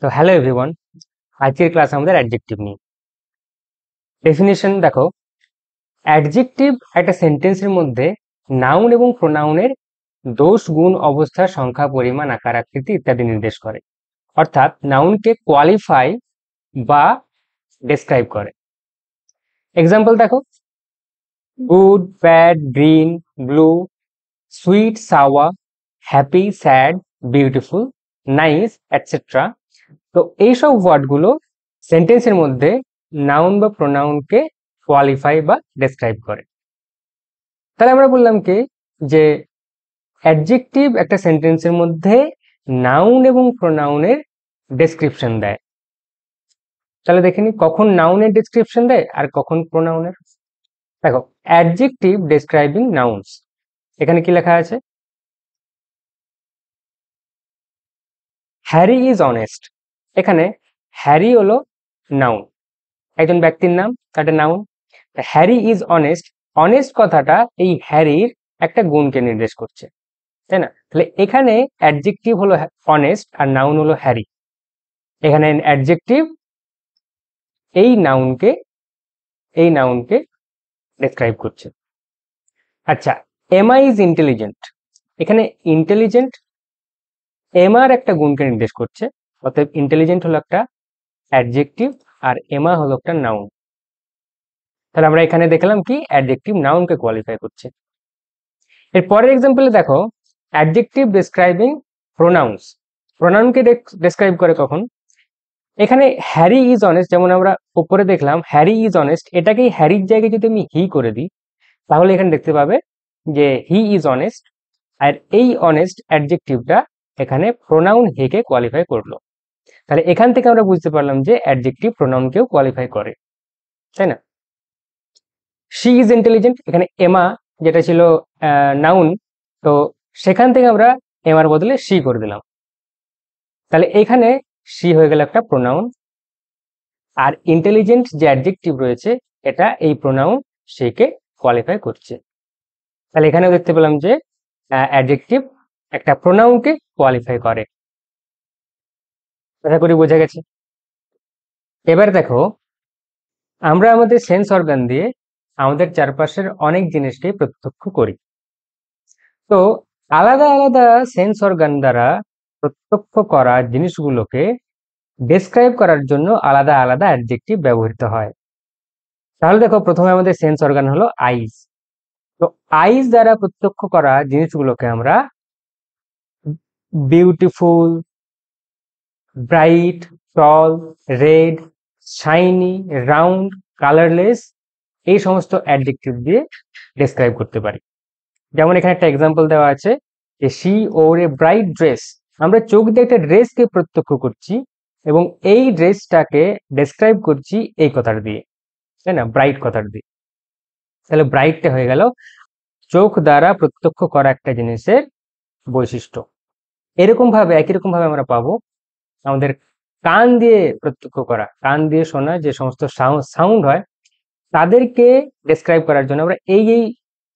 তো hello everyone, আজকের class আমাদের অ্যাডজেক্টিভ নিয়ে। ডেফিনিশন দেখো, অ্যাডজেক্টিভ একটা সেন্টেন্সের মধ্যে নাউন এবং প্রোনাউনের দোষ, গুণ, অবস্থা, সংখ্যা, পরিমাণ, আকার, আকৃতি ইত্যাদি নির্দেশ করে। অর্থাৎ নাউনকে কোয়ালিফাই বা ডেসক্রাইব করে। এক্সাম্পল দেখো, good, bad, green, blue, sweet, sour, happy, sad, beautiful, nice, etcetera. তো এইসব ওয়ার্ডগুলো সেন্টেন্সের মধ্যে নাউন বা প্রোনাউনকে কোয়ালিফাই বা ডেসক্রাইব করে। তাহলে আমরা বললাম কি যে অ্যাডজেক্টিভ একটা সেন্টেন্সের মধ্যে নাউন এবং প্রোনাউনের ডেসক্রিপশন দেয়। তাহলে দেখে নি কখন নাউনের ডেসক্রিপশন দেয় আর কখন প্রোনাউনের। দেখো, অ্যাডজেক্টিভ ডেসক্রাইবিং নাউনস, এখানে কি লেখা আছে? Harry is honest. এখানে হ্যারি হলো নাউন, একজন ব্যক্তির নাম, একটা noun. Harry is honest, honest কথাটা এই হ্যারির একটা গুণকে নির্দেশ করছে, তাই না? তাহলে এখানে অ্যাডজেক্টিভ হলো অনেস্ট আর নাউন হলো হ্যারি। এখানে অ্যাডজেক্টিভ এই নাউনকে ডেসক্রাইব করছে। আচ্ছা, এমা ইজ ইন্টেলিজেন্ট। এখানে ইন্টেলিজেন্ট এমার একটা গুণকে নির্দেশ করছে, অতএব ইন্টেলিজেন্ট হলো একটা অ্যাডজেক্টিভ আর এমা হলো একটা নাউন। তাহলে আমরা এখানে দেখলাম কি অ্যাডজেক্টিভ নাউনকে কোয়ালিফাই করছে। এর পরের এক্সাম্পলে দেখো, অ্যাডজেক্টিভ ডেসক্রাইবিং প্রোনাউন্স। প্রোনাউনকে ডেসক্রাইব করে কখন? এখানে হ্যারি ইজ অনেস্ট, যেমন আমরা উপরে দেখলাম হ্যারি ইজ অনেস্ট, এটাকেই হ্যারির জায়গায় যদি আমি হি করে দিই তাহলে এখানে দেখতে পাবে যে হি ইজ অনেস্ট। আর এই অনেস্ট অ্যাডজেক্টিভটা এখানে প্রোনাউন হি কে কোয়ালিফাই করলো। তাহলে এখান থেকে আমরা বুঝতে পারলাম যে অ্যাডজেক্টিভ প্রোনাউনকেও কোয়ালিফাই করে, তাই না? শি ইজ ইন্টেলিজেন্ট, এখানে এমা যেটা ছিল নাউন, তো সেখান থেকে আমরা এমার বদলে শি করে দিলাম। তাহলে এখানে শি হয়ে গেল একটা প্রোনাউন, আর ইন্টেলিজেন্ট যে অ্যাডজেক্টিভ রয়েছে এটা এই প্রোনাউন শিকে কোয়ালিফাই করছে। তাহলে এখানেও দেখতে পেলাম যে অ্যাডজেক্টিভ একটা প্রোনাউনকে কোয়ালিফাই করে। আশা করি বোঝা গেছে। এবার দেখো, আমরা আমাদের সেন্স অর্গান দিয়ে আমাদের চারপাশের অনেক জিনিসকে প্রত্যক্ষ করি। তো আলাদা আলাদা সেন্স অর্গান দ্বারা প্রত্যক্ষ করা জিনিসগুলোকে ডেসক্রাইব করার জন্য আলাদা আলাদা অ্যাডজেক্টিভ ব্যবহৃত হয়। তাহলে দেখো, প্রথমে আমাদের সেন্স অর্গান হলো আইজ। তো আইজ দ্বারা প্রত্যক্ষ করা জিনিসগুলোকে আমরা বিউটিফুল, ব্রাইট, টল, রেড, শাইনি, রাউন্ড, কালারলেস, এই সমস্ত অ্যাডজেক্টিভ দিয়ে ডেসক্রাইব করতে পারি। যেমন এখানে একটা এক্সাম্পল দেওয়া আছে যে she or a bright dress. আমরা চোখ দিয়ে একটা ড্রেসকে প্রত্যক্ষ করছি এবং এই ড্রেসটাকে ডেসক্রাইব করছি এই কথাটা দিয়ে, তাই না? ব্রাইট কথার দিয়ে। তাহলে ব্রাইটটা হয়ে গেল চোখ দ্বারা প্রত্যক্ষ করা একটা জিনিসের বৈশিষ্ট্য। একই রকম ভাবে আমরা পাবো আমাদের কান দিয়ে প্রত্যক্ষ করা, কান দিয়ে শোনা যে সমস্ত সাউন্ড হয় তাদেরকে ডেসক্রাইব করার জন্য আমরা এই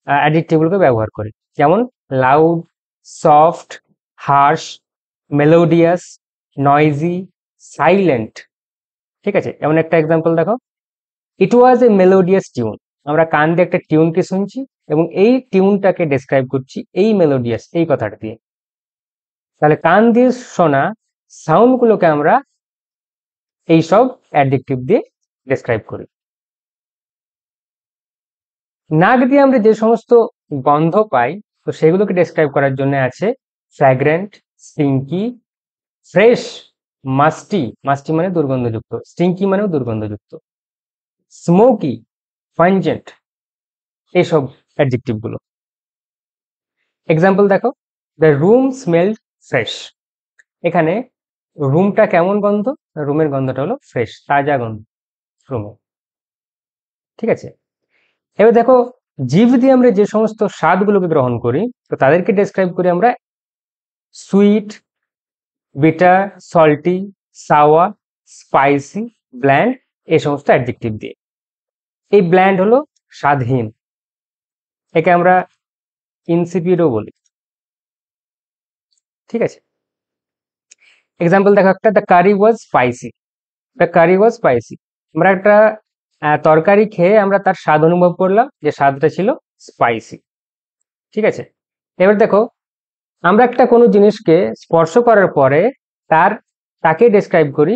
অ্যাডজেক্টিভ গুলোকে ব্যবহার করি। যেমন loud, soft, harsh, melodious, noisy, silent. ঠিক আছে, এমন একটা এক্সাম্পল দেখো, ইট ওয়াজ এ মেলোডিয়াস টিউন। আমরা কান দিয়ে একটা টিউনকে শুনছি এবং এই টিউনটাকে ডেসক্রাইব করছি এই মেলোডিয়াস এই কথাটা দিয়ে। তাহলে কান দিয়ে শোনা সাউন্ডগুলোকে আমরা এইসব অ্যাডজেক্টিভ দিয়ে ডেসক্রাইব করি। নাক দিয়ে আমরা যে সমস্ত গন্ধ পাই তো সেগুলোকে ডেসক্রাইব করার জন্য আছে ফ্র্যাগ্রেন্ট, স্টিঙ্কি, ফ্রেশ, মাস্টি, মাস্টি মানে দুর্গন্ধযুক্ত, স্টিঙ্কি মানেও দুর্গন্ধযুক্ত, স্মোকি, পাঞ্জেন্ট, এইসব অ্যাডজেক্টিভ গুলো। এক্সাম্পল দেখো, দ্য রুম স্মেলড ফ্রেশ। এখানে রুমটা কেমন গন্ধ? রুমের গন্ধটা হলো ফ্রেশ, তাজা গন্ধ রুমে। ঠিক আছে, এবার দেখো, জিভ দিয়ে আমরা যে সমস্ত স্বাদগুলোকে গ্রহণ করি তো তাদেরকে ডেসক্রাইব করি আমরা সুইট, বিটার, সল্টি, সাওয়া, স্পাইসি, ব্ল্যান্ড, এই সমস্ত অ্যাডজেক্টিভ দিয়ে। এই ব্ল্যান্ড হলো স্বাদহীন, একে আমরা ইনসিপিডও বলি। ঠিক আছে, এক্সাম্পল দেখো একটা, the curry was spicy. The curry was spicy, আমরা একটা তরকারি খেয়ে আমরা তার স্বাদ অনুভব করলাম, যে স্বাদটা ছিল স্পাইসি। ঠিক আছে, এবার দেখো আমরা একটা কোনো জিনিসকে স্পর্শ করার পরে তাকে ডেসক্রাইব করি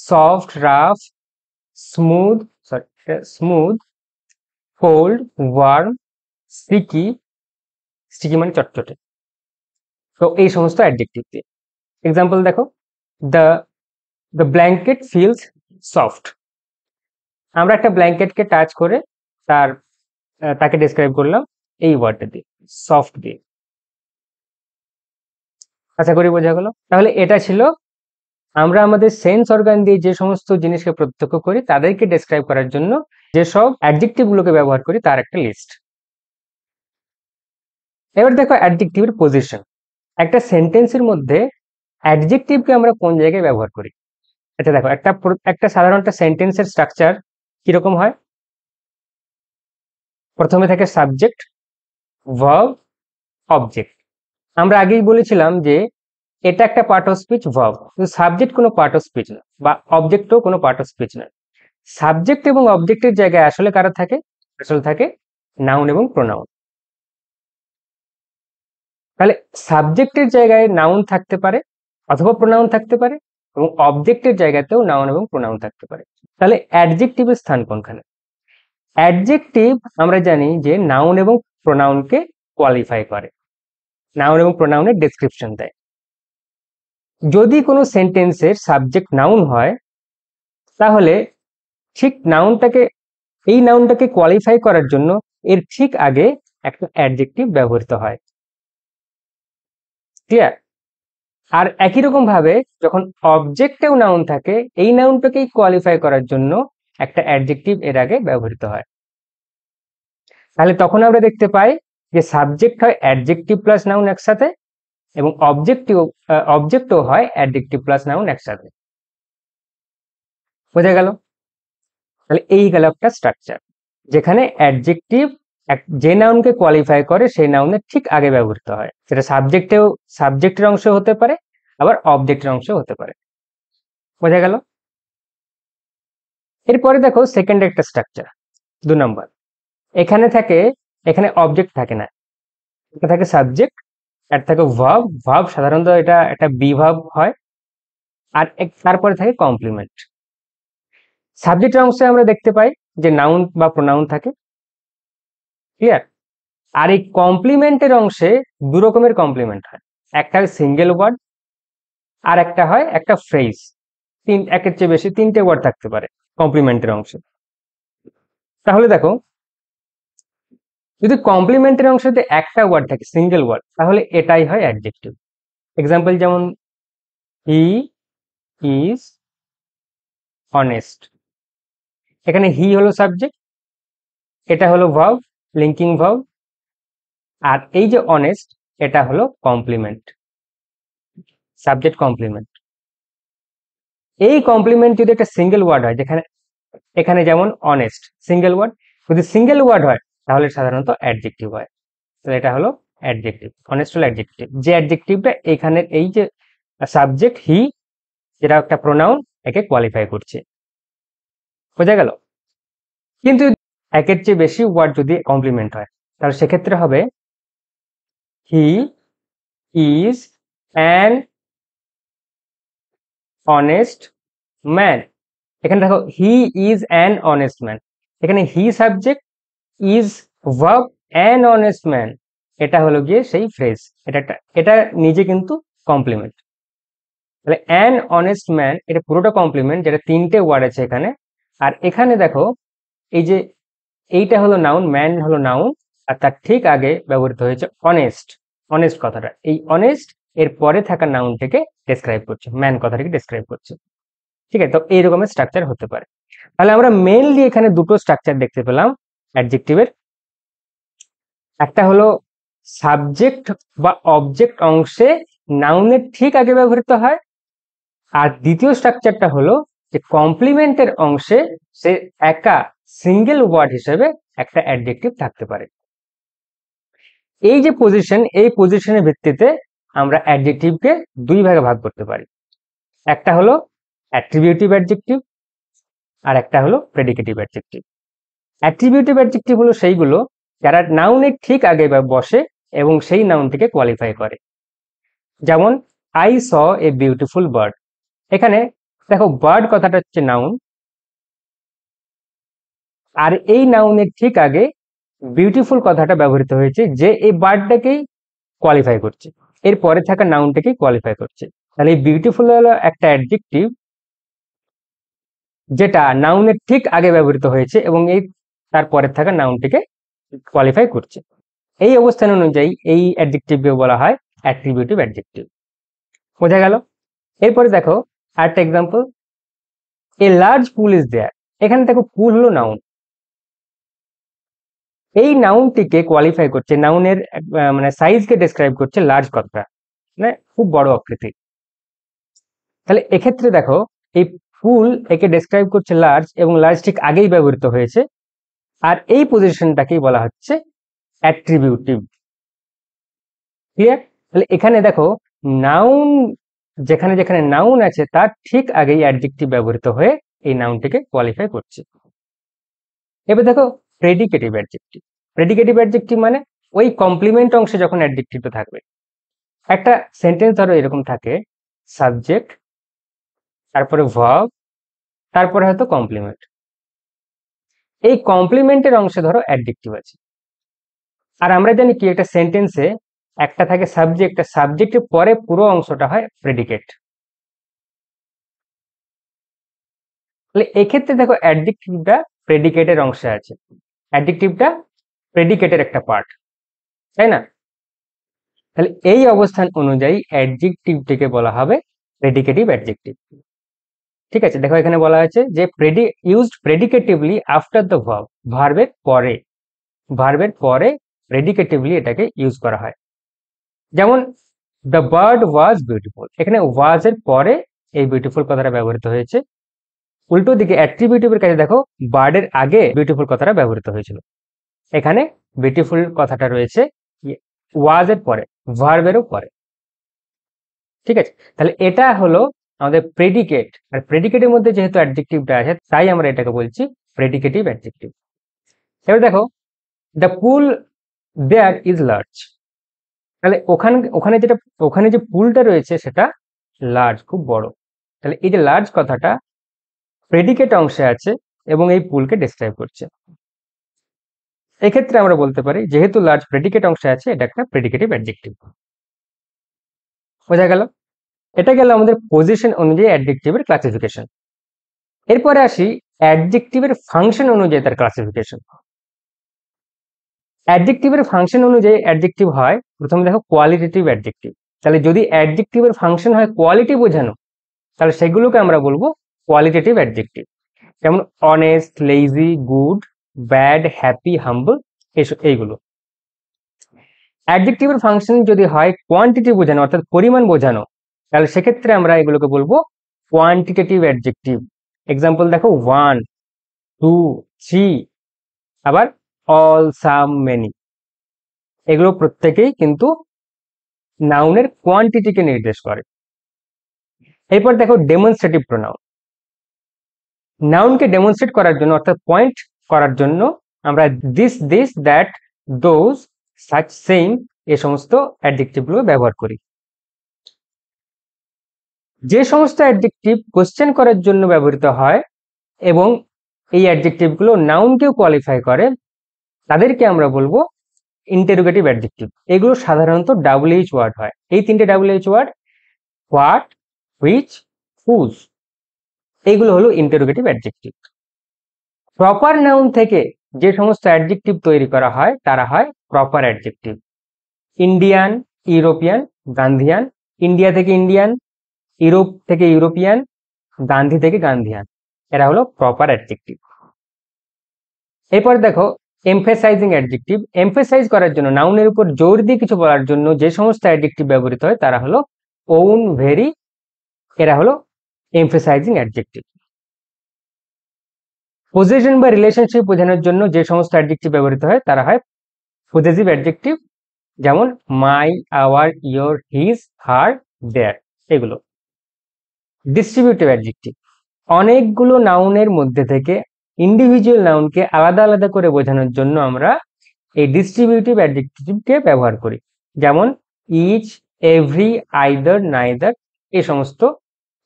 soft, rough, smooth, smooth, cold, warm, sticky, sticky মানে চটচটে। তো এই সমস্ত অ্যাডজেক্টিভ দিয়ে এক্সাম্পল দেখো, the the blanket feels soft, আমরা একটা ব্ল্যাঙ্কেটকে টাচ করে তাকে ডেসক্রাইব করলাম এই ওয়ার্ডটা দিয়ে, সফট দিয়ে। আশা করি বোঝা গেল। তাহলে এটা ছিল আমরা আমাদের সেন্স অর্গান দিয়ে যে সমস্ত জিনিসকে প্রত্যক্ষ করি তাদেরকে ডেসক্রাইব করার জন্য যেসব অ্যাডজেক্টিভ গুলোকে ব্যবহার করি তার একটা লিস্ট। এবার দেখো অ্যাডজেক্টিভের পজিশন। একটা সেন্টেন্সের মধ্যে অ্যাডজেক্টিভকে আমরা কোন জায়গায় ব্যবহার করি। আচ্ছা দেখো, একটা সাধারণ সেন্টেন্সের স্ট্রাকচার কিরকম হয়? প্রথমে থাকে সাবজেক্ট, ভার্ব, অবজেক্ট। আমরা আগেই বলেছিলাম যে এটা একটা পার্ট অফ স্পিচ, ভার্ব, কিন্তু সাবজেক্ট কোনো পার্ট অফ স্পিচ না, বা অবজেক্টও কোনো পার্ট অফ স্পিচ না। সাবজেক্ট এবং অবজেক্টের জায়গায় আসলে কারা থাকে? আসলে থাকে নাউন এবং প্রোনাউন। তাহলে সাবজেক্টের জায়গায় নাউন থাকতে পারে অথবা প্রোনাউন থাকতে পারে, এবং অবজেক্টের জায়গাতেও নাউন এবং প্রোনাউন থাকতে পারে। তাহলে অ্যাডজেক্টিভের স্থান কোনখানে? অ্যাডজেক্টিভ আমরা জানি যে নাউন এবং প্রোনাউনকে কোয়ালিফাই করে, নাউন এবং প্রোনাউনের ডেসক্রিপশন দেয়। যদি কোনো সেন্টেন্সের সাবজেক্ট নাউন হয় তাহলে ঠিক এই নাউনটাকে কোয়ালিফাই করার জন্য এর ঠিক আগে একটা অ্যাডজেক্টিভ ব্যবহৃত হয়। ক্লিয়ার? আর একই রকম ভাবে যখন অবজেক্টেও নাউন থাকে, এই নাউনটাকেই কোয়ালিফাই করার জন্য একটা অ্যাডজেক্টিভ এর আগে ব্যবহৃত হয়। তাহলে তখন আমরা দেখতে পাই যে সাবজেক্ট হয় অ্যাডজেক্টিভ প্লাস নাউন একসাথে, এবং অবজেক্টও হয় অ্যাডজেক্টিভ প্লাস নাউন একসাথে। বোঝা গেল? তাহলে এই গেল একটা স্ট্রাকচার যেখানে অ্যাডজেক্টিভ যে নাউনকে কোয়ালিফাই করে সেই নাউনের ঠিক আগে ব্যবহৃত হয়। সেটা সাবজেক্টের অংশ হতে পারে, আবার অবজেক্টের অংশ হতে পারে। বোঝা গেল? এরপরে দেখো সেকেন্ড একটা স্ট্রাকচার, 2 নম্বর। এখানে অবজেক্ট থাকে না, এটা থাকে সাবজেক্ট, আর থাকে ভার্ব। ভার্ব সাধারণত এটা একটা বি ভার্ব হয়, আর তারপরে থাকে কমপ্লিমেন্ট। সাবজেক্টের অংশে আমরা দেখতে পাই যে নাউন বা প্রোনাউন থাকে। ক্লিয়ার? আর এই কমপ্লিমেন্টের অংশে 2 রকমের কমপ্লিমেন্ট হয়, একটা হয় সিঙ্গেল ওয়ার্ড, আর একটা হয় একটা ফ্রেজ। একের চেয়ে বেশি 3টে ওয়ার্ড থাকতে পারে কমপ্লিমেন্টের অংশে। তাহলে দেখো, যদি কমপ্লিমেন্টের অংশে একটা ওয়ার্ড থাকে, সিঙ্গেল ওয়ার্ড, তাহলে এটাই হয় অ্যাডজেক্টিভ। এক্সাম্পল যেমন হি ইজ অনেস্ট, এখানে হি হলো সাবজেক্ট, এটা হলো ভার্ব, লিঙ্কিং ভার্ব, আর এই যে অনেস্ট এটা হলো কমপ্লিমেন্ট, সাবজেক্ট কমপ্লিমেন্ট। এই কমপ্লিমেন্ট যদি একটা সিঙ্গেল ওয়ার্ড হয়, এখানে যেমন অনেস্ট সিঙ্গেল ওয়ার্ড, যদি সিঙ্গেল ওয়ার্ড হয় তাহলে সাধারণত অ্যাডজেক্টিভ হয়। তো এটা হলো অ্যাডজেক্টিভ, অনেস্ট হলো অ্যাডজেক্টিভ। যে অ্যাডজেক্টিভটা এখানে এই যে সাবজেক্ট হি, যেটা একটা প্রোনাউন, একে কোয়ালিফাই করছে। বোঝা গেল? কিন্তু একের চেয়ে বেশি ওয়ার্ড যদি কমপ্লিমেন্ট হয় তাহলে সেক্ষেত্রে হবে he is an honest man. এখানে দেখো he is an honest man, এখানে he subject, is verb, an honest man এটা হলো গিয়ে সেই ফ্রেজ, এটা নিজে কিন্তু কমপ্লিমেন্ট। তাহলে অ্যান অনেস্ট ম্যান এটা পুরোটা কমপ্লিমেন্ট, যেটা 3টে ওয়ার্ড আছে এখানে। আর এখানে দেখো এই যে এইটা হলো নাউন, ম্যান হলো নাউন, আর তার ঠিক আগে ব্যবহৃত হয়েছে অনেস্ট। অনেস্ট কথাটা, এই অনেস্ট এর পরে থাকা নাউনটাকে ডেসক্রাইব করছে, ম্যান কথাটাকে ডেসক্রাইব করছে। ঠিক আছে, তো এই রকমের স্ট্রাকচার হতে পারে। তাহলে আমরা মেইনলি এখানে দুটো স্ট্রাকচার দেখতে পেলাম অ্যাডজেক্টিভের। একটা হলো সাবজেক্ট বা অবজেক্ট অংশে নাউনের ঠিক আগে ব্যবহৃত হয়, আর দ্বিতীয় স্ট্রাকচারটা হলো যে কমপ্লিমেন্টের অংশে সে একা সিঙ্গেল ওয়ার্ড হিসেবে একটা অ্যাডজেক্টিভ থাকতে পারে। এই যে পজিশন, এই পজিশনের ভিত্তিতে আমরা অ্যাডজেক্টিভকে 2 ভাগে ভাগ করতে পারি। একটা হলো অ্যাট্রিবিউটিভ অ্যাডজেক্টিভ আর একটা হলো প্রেডিকেটিভ অ্যাডজেক্টিভ। অ্যাট্রিবিউটিভ অ্যাডজেক্টিভ হলো সেইগুলো যারা নাউনের ঠিক আগে বসে এবং সেই নাউনটিকে কোয়ালিফাই করে। যেমন I saw a beautiful bird, এখানে দেখো বার্ড কথাটা হচ্ছে নাউন, আর এই নাউনের ঠিক আগে বিউটিফুল কথাটা ব্যবহৃত হয়েছে যে এই বার্ডটাকেই কোয়ালিফাই করছে, এর পরে থাকা নাউনটাকেই কোয়ালিফাই করছে। তাহলে এই বিউটিফুল হলো একটা অ্যাডজেক্টিভ যেটা নাউনের ঠিক আগে ব্যবহৃত হয়েছে এবং এই তারপরে থাকা নাউনটিকে কোয়ালিফাই করছে। এই অবস্থান অনুযায়ী এই অ্যাডজেক্টিভকে বলা হয় অ্যাট্রিবিউটিভ অ্যাডজেক্টিভ। বোঝা গেল? এরপরে দেখো আরেকটা example, a large pool is there, এখানে দেখো পুল হলো নাউন, এই নাউনটিকে কোয়ালিফাই করছে, নাউনের মানে সাইজকে ডেসক্রাইব করছে লার্জ কথাটা, মানে খুব বড় আকৃতি। তাহলে এক্ষেত্রে দেখো এই পুল একে ডেসক্রাইব করছে লার্জ এবং লার্জ ঠিক আগেই ব্যবহৃত হয়েছে, আর এই পজিশনটাকেই বলা হচ্ছে অ্যাট্রিবিউটিভ। ক্লিয়ার? তাহলে এখানে দেখো নাউন যেখানে যেখানে নাউন আছে তার ঠিক আগেই অ্যাডজেক্টিভ ব্যবহৃত হয়ে এই নাউনটিকে কোয়ালিফাই করছে। এবার দেখো প্রেডিকেটিভ অ্যাডজেক্টিভ। প্রেডিকেটিভ অ্যাডজেক্টিভ মানে ওই কমপ্লিমেন্ট অংশে যখন অ্যাডজেক্টিভটা থাকবে। একটা সেন্টেন্স ধরো এরকম থাকে, সাবজেক্ট, তারপরে ভার্ব, তারপরে হয়তো কমপ্লিমেন্ট। এই কমপ্লিমেন্টের অংশে ধরো অ্যাডজেক্টিভ আছে, আর আমরা জানি কি একটা সেন্টেন্সে একটা থাকে সাবজেক্ট, সাবজেক্টের পরে পুরো অংশটা হয় প্রেডিকেট। তাহলে এক্ষেত্রে দেখো অ্যাডজেক্টিভটা প্রেডিকেটের অংশে আছে, অ্যাডজেক্টিভটা প্রেডিকেটের একটা পার্ট, তাই না? তাহলে এই অবস্থান অনুযায়ী অ্যাডজেক্টিভটিকে বলা হবে প্রেডিকেটিভ অ্যাডজেক্টিভ। ঠিক আছে, দেখো এখানে বলা হয়েছে যে ইউজড প্রেডিকেটিভলি আফটার দ্য ভার্ব, ভার্বের পরে, ভার্বের পরে প্রেডিকেটিভলি এটাকে ইউজ করা হয়। যেমন দ্য বার্ড ওয়াজ বিউটিফুল, এখানে ওয়াজ এর পরে এই বিউটিফুল কথাটা ব্যবহৃত হয়েছে। উল্টো দিকে অ্যাট্রিবিউটিভের কাছে দেখো বার্ডের আগে বিউটিফুল কথাটা ব্যবহৃত হয়েছিল, এখানে বিউটিফুল কথাটা রয়েছে ওয়াজ এর পরে, ভার্বেরও পরে। ঠিক আছে, তাহলে এটা হলো আমাদের প্রেডিকেট, আর প্রেডিকেটের মধ্যে যেহেতু অ্যাডজেক্টিভটা আছে তাই আমরা এটাকে বলছি প্রেডিকেটিভ অ্যাডজেক্টিভ। এবার দেখো the pool there is large, তাহলে ওখানে যে পুলটা রয়েছে সেটা লার্জ, খুব বড়। তাহলে এই যে লার্জ কথাটা প্রেডিকেট অংশে আছে এবং এই পুলকে ডেসক্রাইব করছে। এক্ষেত্রে আমরা বলতে পারি যেহেতু লার্জ প্রেডিকেট অংশে আছে এটা একটা প্রেডিকেটিভ অ্যাডজেক্টিভ। বোঝা গেল? এটা গেল আমাদের পজিশন অনুযায়ী অ্যাডজেক্টিভের ক্লাসিফিকেশন। এরপরে আসি অ্যাডজেক্টিভের ফাংশন অনুযায়ী তার ক্লাসিফিকেশন। অ্যাডজেক্টিভের ফাংশন অনুযায়ী অ্যাডজেক্টিভ হয়, প্রথমে দেখো কোয়ালিটেটিভ অ্যাডজেক্টিভ। তাহলে যদি অ্যাডজেক্টিভের ফাংশন হয় কোয়ালিটি বোঝানো, তাহলে সেগুলোকে আমরা বলবো কোয়ালিটেটিভ অ্যাডজেক্টিভ। যেমন honest, lazy, good, bad, happy, humble, এইগুলো। অ্যাডজেক্টিভের ফাংশন যদি হয় কোয়ান্টিটি বোঝানো অর্থাৎ পরিমাণ বোঝানো, তাহলে সেক্ষেত্রে আমরা এগুলোকে বলবো কোয়ান্টিটেটিভ অ্যাডজেক্টিভ। এক্সাম্পল দেখো 1, 2, 3, আবার অল, সাম, মেনি, এগুলো প্রত্যেকেই কিন্তু নাউনের কোয়ান্টিটিকে নির্দেশ করে। এরপর দেখো ডেমনস্ট্রেটিভ প্রোনাউন। নাউনকে ডেমনস্ট্রেট করার জন্য অর্থাৎ পয়েন্ট করার জন্য আমরা this, that, those, such, same এই সমস্ত অ্যাডজেক্টিভগুলো ব্যবহার করি। যে সমস্ত অ্যাডজেক্টিভ কোশ্চেন করার জন্য ব্যবহৃত হয় এবং এই অ্যাডজেক্টিভগুলো নাউনকেও কোয়ালিফাই করে, তাদেরকে আমরা বলবো ইন্টারোগেটিভ অ্যাডজেক্টিভ। এগুলো সাধারণত WH ওয়ার্ড হয়। এই তিনটে WH word, what, which, whose, এইগুলো হলো ইন্টারোগেটিভ অ্যাডজেক্টিভ। প্রপার নাউন থেকে যে সমস্ত অ্যাডজেক্টিভ তৈরি করা হয় তারা হয় proper adjective. Indian, European, Gandhian, India থেকে ইন্ডিয়ান, ইউরোপ থেকে ইউরোপিয়ান, গান্ধী থেকে গান্ধিয়ান, এরা হলো প্রপার অ্যাডজেক্টিভ। এরপর দেখো এমফেসাইজিং অ্যাডজেক্টিভ। এমফেসাইজ করার জন্য, নাউনের উপর জোর দিয়ে কিছু বলার জন্য যে সমস্ত অ্যাডজেক্টিভ ব্যবহৃত হয় তারা হলো ওন, ভেরি, এরা হলো এমফেসাইজিং অ্যাডজেক্টিভ। পজিশন বা রিলেশনশিপ বোঝানোর জন্য যে সমস্ত অ্যাডজেক্টিভ ব্যবহৃত হয় তারা হয় পজেসিভ অ্যাডজেক্টিভ, যেমন মাই, আওয়ার, ইয়োর, হিজ, হার, দেয়ার, এগুলো। ডিস্ট্রিবিউটিভ অ্যাডজেক্টিভ, অনেকগুলো নাউনের মধ্যে থেকে ইন্ডিভিজুয়াল নাউনকে আলাদা আলাদা করে বোঝানোর জন্য আমরা এই ডিস্ট্রিবিউটিভ অ্যাডজেক্টিভকে ব্যবহার করি, যেমন ইচ, এভরি, আইদার, নাইদার, এই সমস্ত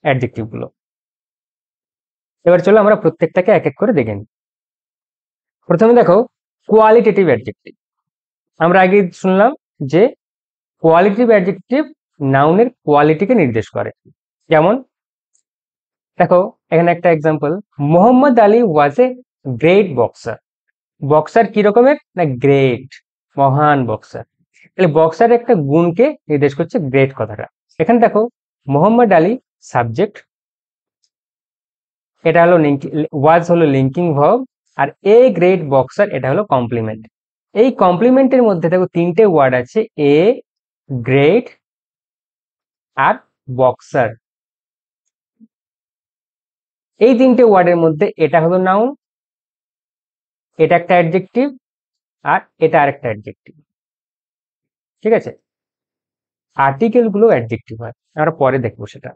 অ্যাডজেক্টিভ গুলো। এবার চলো আমরা প্রত্যেকটাকে এক এক করে দেখে নিই। প্রথমে দেখো কোয়ালিটেটিভ অ্যাডজেক্টিভ। আমরা আগে শুনলাম যে কোয়ালিটেটিভ অ্যাডজেক্টিভ নাউনের কোয়ালিটিকে নির্দেশ করে। যেমন দেখো এখানে একটা এক্সাম্পল, মোহাম্মদ আলী ওয়াজ এ গ্রেট বক্সার। বক্সার কি রকমের? না গ্রেট, মহান বক্সার। তাহলে বক্সার একটা গুণকে নির্দেশ করছে গ্রেট কথাটা। এখানে দেখো মোহাম্মদ আলী সাবজেক্ট, এটা হলো ওয়াজ হলো লিঙ্কিং ভার্ব, আর এ গ্রেট বক্সার এটা হলো কমপ্লিমেন্ট। এই কমপ্লিমেন্টের মধ্যে দেখো তিনটে ওয়ার্ড আছে, এ, গ্রেট আর বক্সার। এই তিনটে ওয়ার্ডের মধ্যে এটা হলো নাউন, এটা একটা অ্যাডজেক্টিভ, আর এটা আরেকটা অ্যাডজেক্টিভ। ঠিক আছে, আর্টিকেল গুলো অ্যাডজেক্টিভ হয়, আমরা পরে দেখবো সেটা।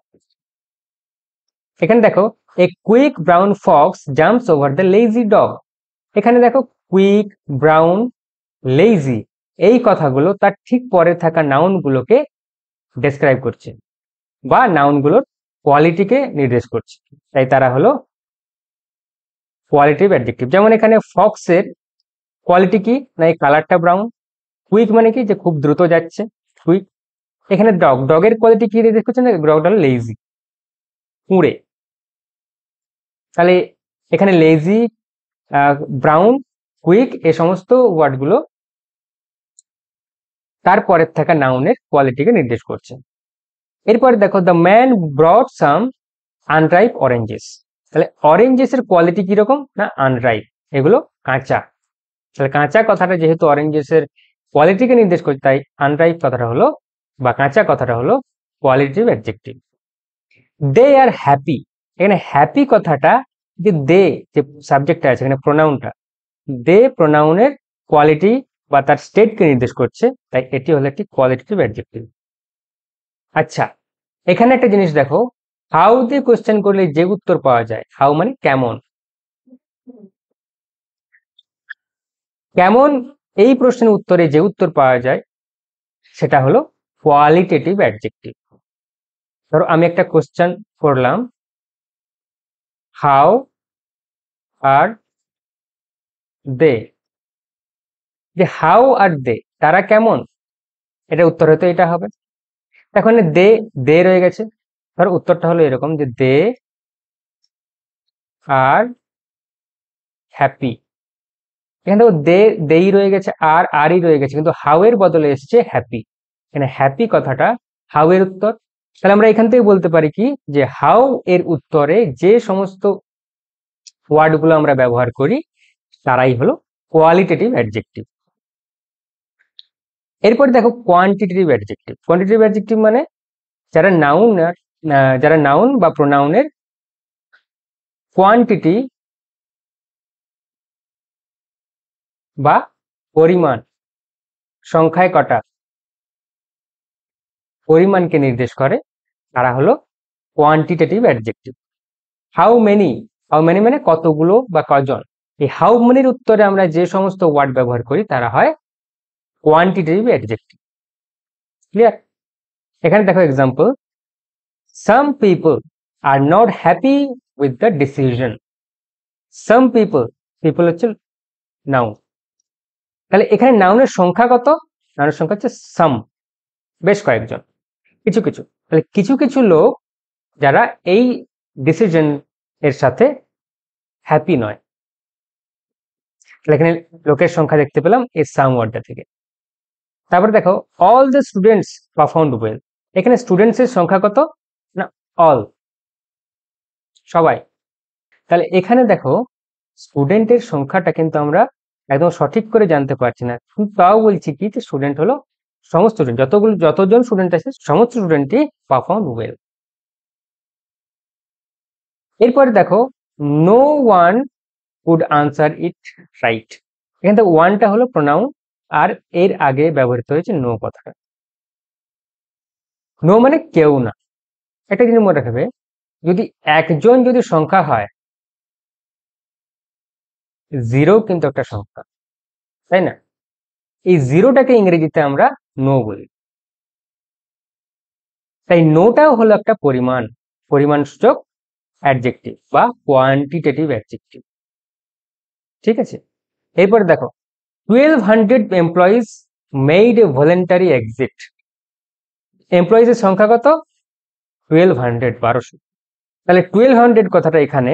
এখানে দেখো a quick brown Fox jumps over the lazy dog. এখানে দেখো কুইক, ব্রাউন, লেজি এই কথাগুলো তার ঠিক পরে থাকা নাউন গুলোকে ডেসক্রাইব করছে বা নাউন গুলোর কোয়ালিটিকে নির্দেশ করছে, তাই তারা হলো কোয়ালিটিভ অ্যাডজেক্টিভ। যেমন এখানে ফক্সের কোয়ালিটি কি? না এই কালারটা ব্রাউন। কুইক মানে কি? যে খুব দ্রুত যাচ্ছে, কুইক। এখানে ডগ, ডগের কোয়ালিটি কি নির্দেশ করছে? না ডগটা হলো লেজি, কুঁড়ে। তাহলে এখানে লেজি, ব্রাউন, কুইক এই সমস্ত ওয়ার্ডগুলো তারপরের থাকা নাউনের কোয়ালিটিকে নির্দেশ করছে। এরপরে দেখো the man brought some unripe oranges. তাহলে অরেঞ্জেস এর কোয়ালিটি কিরকম? না আনরাইপ, এগুলো কাঁচা। তাহলে কাঁচা কথাটা যেহেতু অরেঞ্জেস এর কোয়ালিটিকে নির্দেশ করছে, তাই আনরাইপ কথাটা হলো বা কাঁচা কথাটা হলো কোয়ালিটিভ অ্যাডজেক্টিভ। দে আর হ্যাপি, এখানে হ্যাপি কথাটা যে দে যে সাবজেক্টটা আছে এখানে প্রোনাউনটা, দে প্রোনাউনের কোয়ালিটি বা তার স্টেটকে নির্দেশ করছে, তাই এটি হলো একটি কোয়ালিটেটিভ অ্যাডজেক্টিভ। আচ্ছা, এখানে একটা জিনিস দেখো, হাউ দিয়ে কোশ্চেন করলে যে উত্তর পাওয়া যায়, হাউ মানে কেমন, কেমন এই প্রশ্নের উত্তরে যে উত্তর পাওয়া যায় সেটা হলো কোয়ালিটেটিভ অ্যাডজেক্টিভ। ধরো আমি একটা কোশ্চেন করলাম, হাউ আর দে, যে হাউ আর দে তারা কেমন, এটা উত্তর হয়তো এটা হবে। এখন দে, দে রয়ে গেছে, ধরো উত্তরটা হলো এরকম যে দে আর হ্যাপি। এখানে দেখো দে, দেই রয়ে গেছে, আর আরই রয়ে গেছে, কিন্তু হাউ এর বদলে এসেছে হ্যাপি। এখানে হ্যাপি কথাটা হাউ এর উত্তর। তাহলে আমরা এখান থেকে বলতে পারি কি, যে হাউ এর উত্তরে যে সমস্ত ওয়ার্ড গুলো আমরা ব্যবহার করি তারাই হলো কোয়ালিটেটিভ অ্যাডজেক্টিভ। এরপর দেখো কোয়ান্টিটেটিভ অ্যাডজেক্টিভ। কোয়ান্টিটেটিভ অ্যাডজেক্টিভ মানে যারা নাউন, যারা নাউন বা প্রোনাউনের কোয়ান্টিটি বা পরিমাণ, সংখ্যায় কটা, পরিমাণকে নির্দেশ করে, তারা হলো quantitative adjective. How many, how many মানে কতগুলো বা কজন। এই হাউ মেনির উত্তরে আমরা যে সমস্ত ওয়ার্ড ব্যবহার করি তারা হয় কোয়ান্টিটেটিভ অ্যাডজেক্টিভ। ক্লিয়ার? এখানে দেখো example, some people are not happy with the decision. Some people, people হচ্ছে নাউন, তাহলে এখানে নাউনের সংখ্যা কত? নাউনের সংখ্যা হচ্ছে সাম, বেশ কয়েকজন, কিছু কিছু। তাহলে কিছু কিছু লোক যারা এই ডিসিশন এর সাথে হ্যাপি নয়, তাহলে এখানে লোকের সংখ্যা দেখতে পেলাম এই সাম ওয়ার্ডটা থেকে। তারপরে দেখো all the students performed well. এখানে স্টুডেন্টস এর সংখ্যা কত? না অল, সবাই। তাহলে এখানে দেখো স্টুডেন্টের সংখ্যাটা কিন্তু আমরা একদম সঠিক করে জানতে পারছি না, তাও বলছি কি যে স্টুডেন্ট হলো সমস্ত স্টুডেন্ট, যতজন স্টুডেন্ট আছে সমস্ত স্টুডেন্টই পারফর্ম ওয়েল। এরপরে দেখো no one would answer it right. এখানে ওয়ানটা হলো প্রোনাউন, আর এর আগে ব্যবহৃত হয়েছে নো কথাটা। নো মানে কেউ না। একটা জিনিস মনে রাখবে, যদি একজন যদি সংখ্যা হয়, জিরো কিন্তু একটা সংখ্যা, তাই না? এই জিরোটাকে ইংরেজিতে আমরা নো বলি। তাই নোটাও হলো একটা পরিমাণসূচক অ্যাডজেক্টিভ বা কোয়ান্টিটেটিভ অ্যাডজেক্টিভ। ঠিক আছে, এরপর দেখো 1200 employees made a voluntary exit. Employees এর সংখ্যা কত? 1200। তাহলে 1200 কথাটা এখানে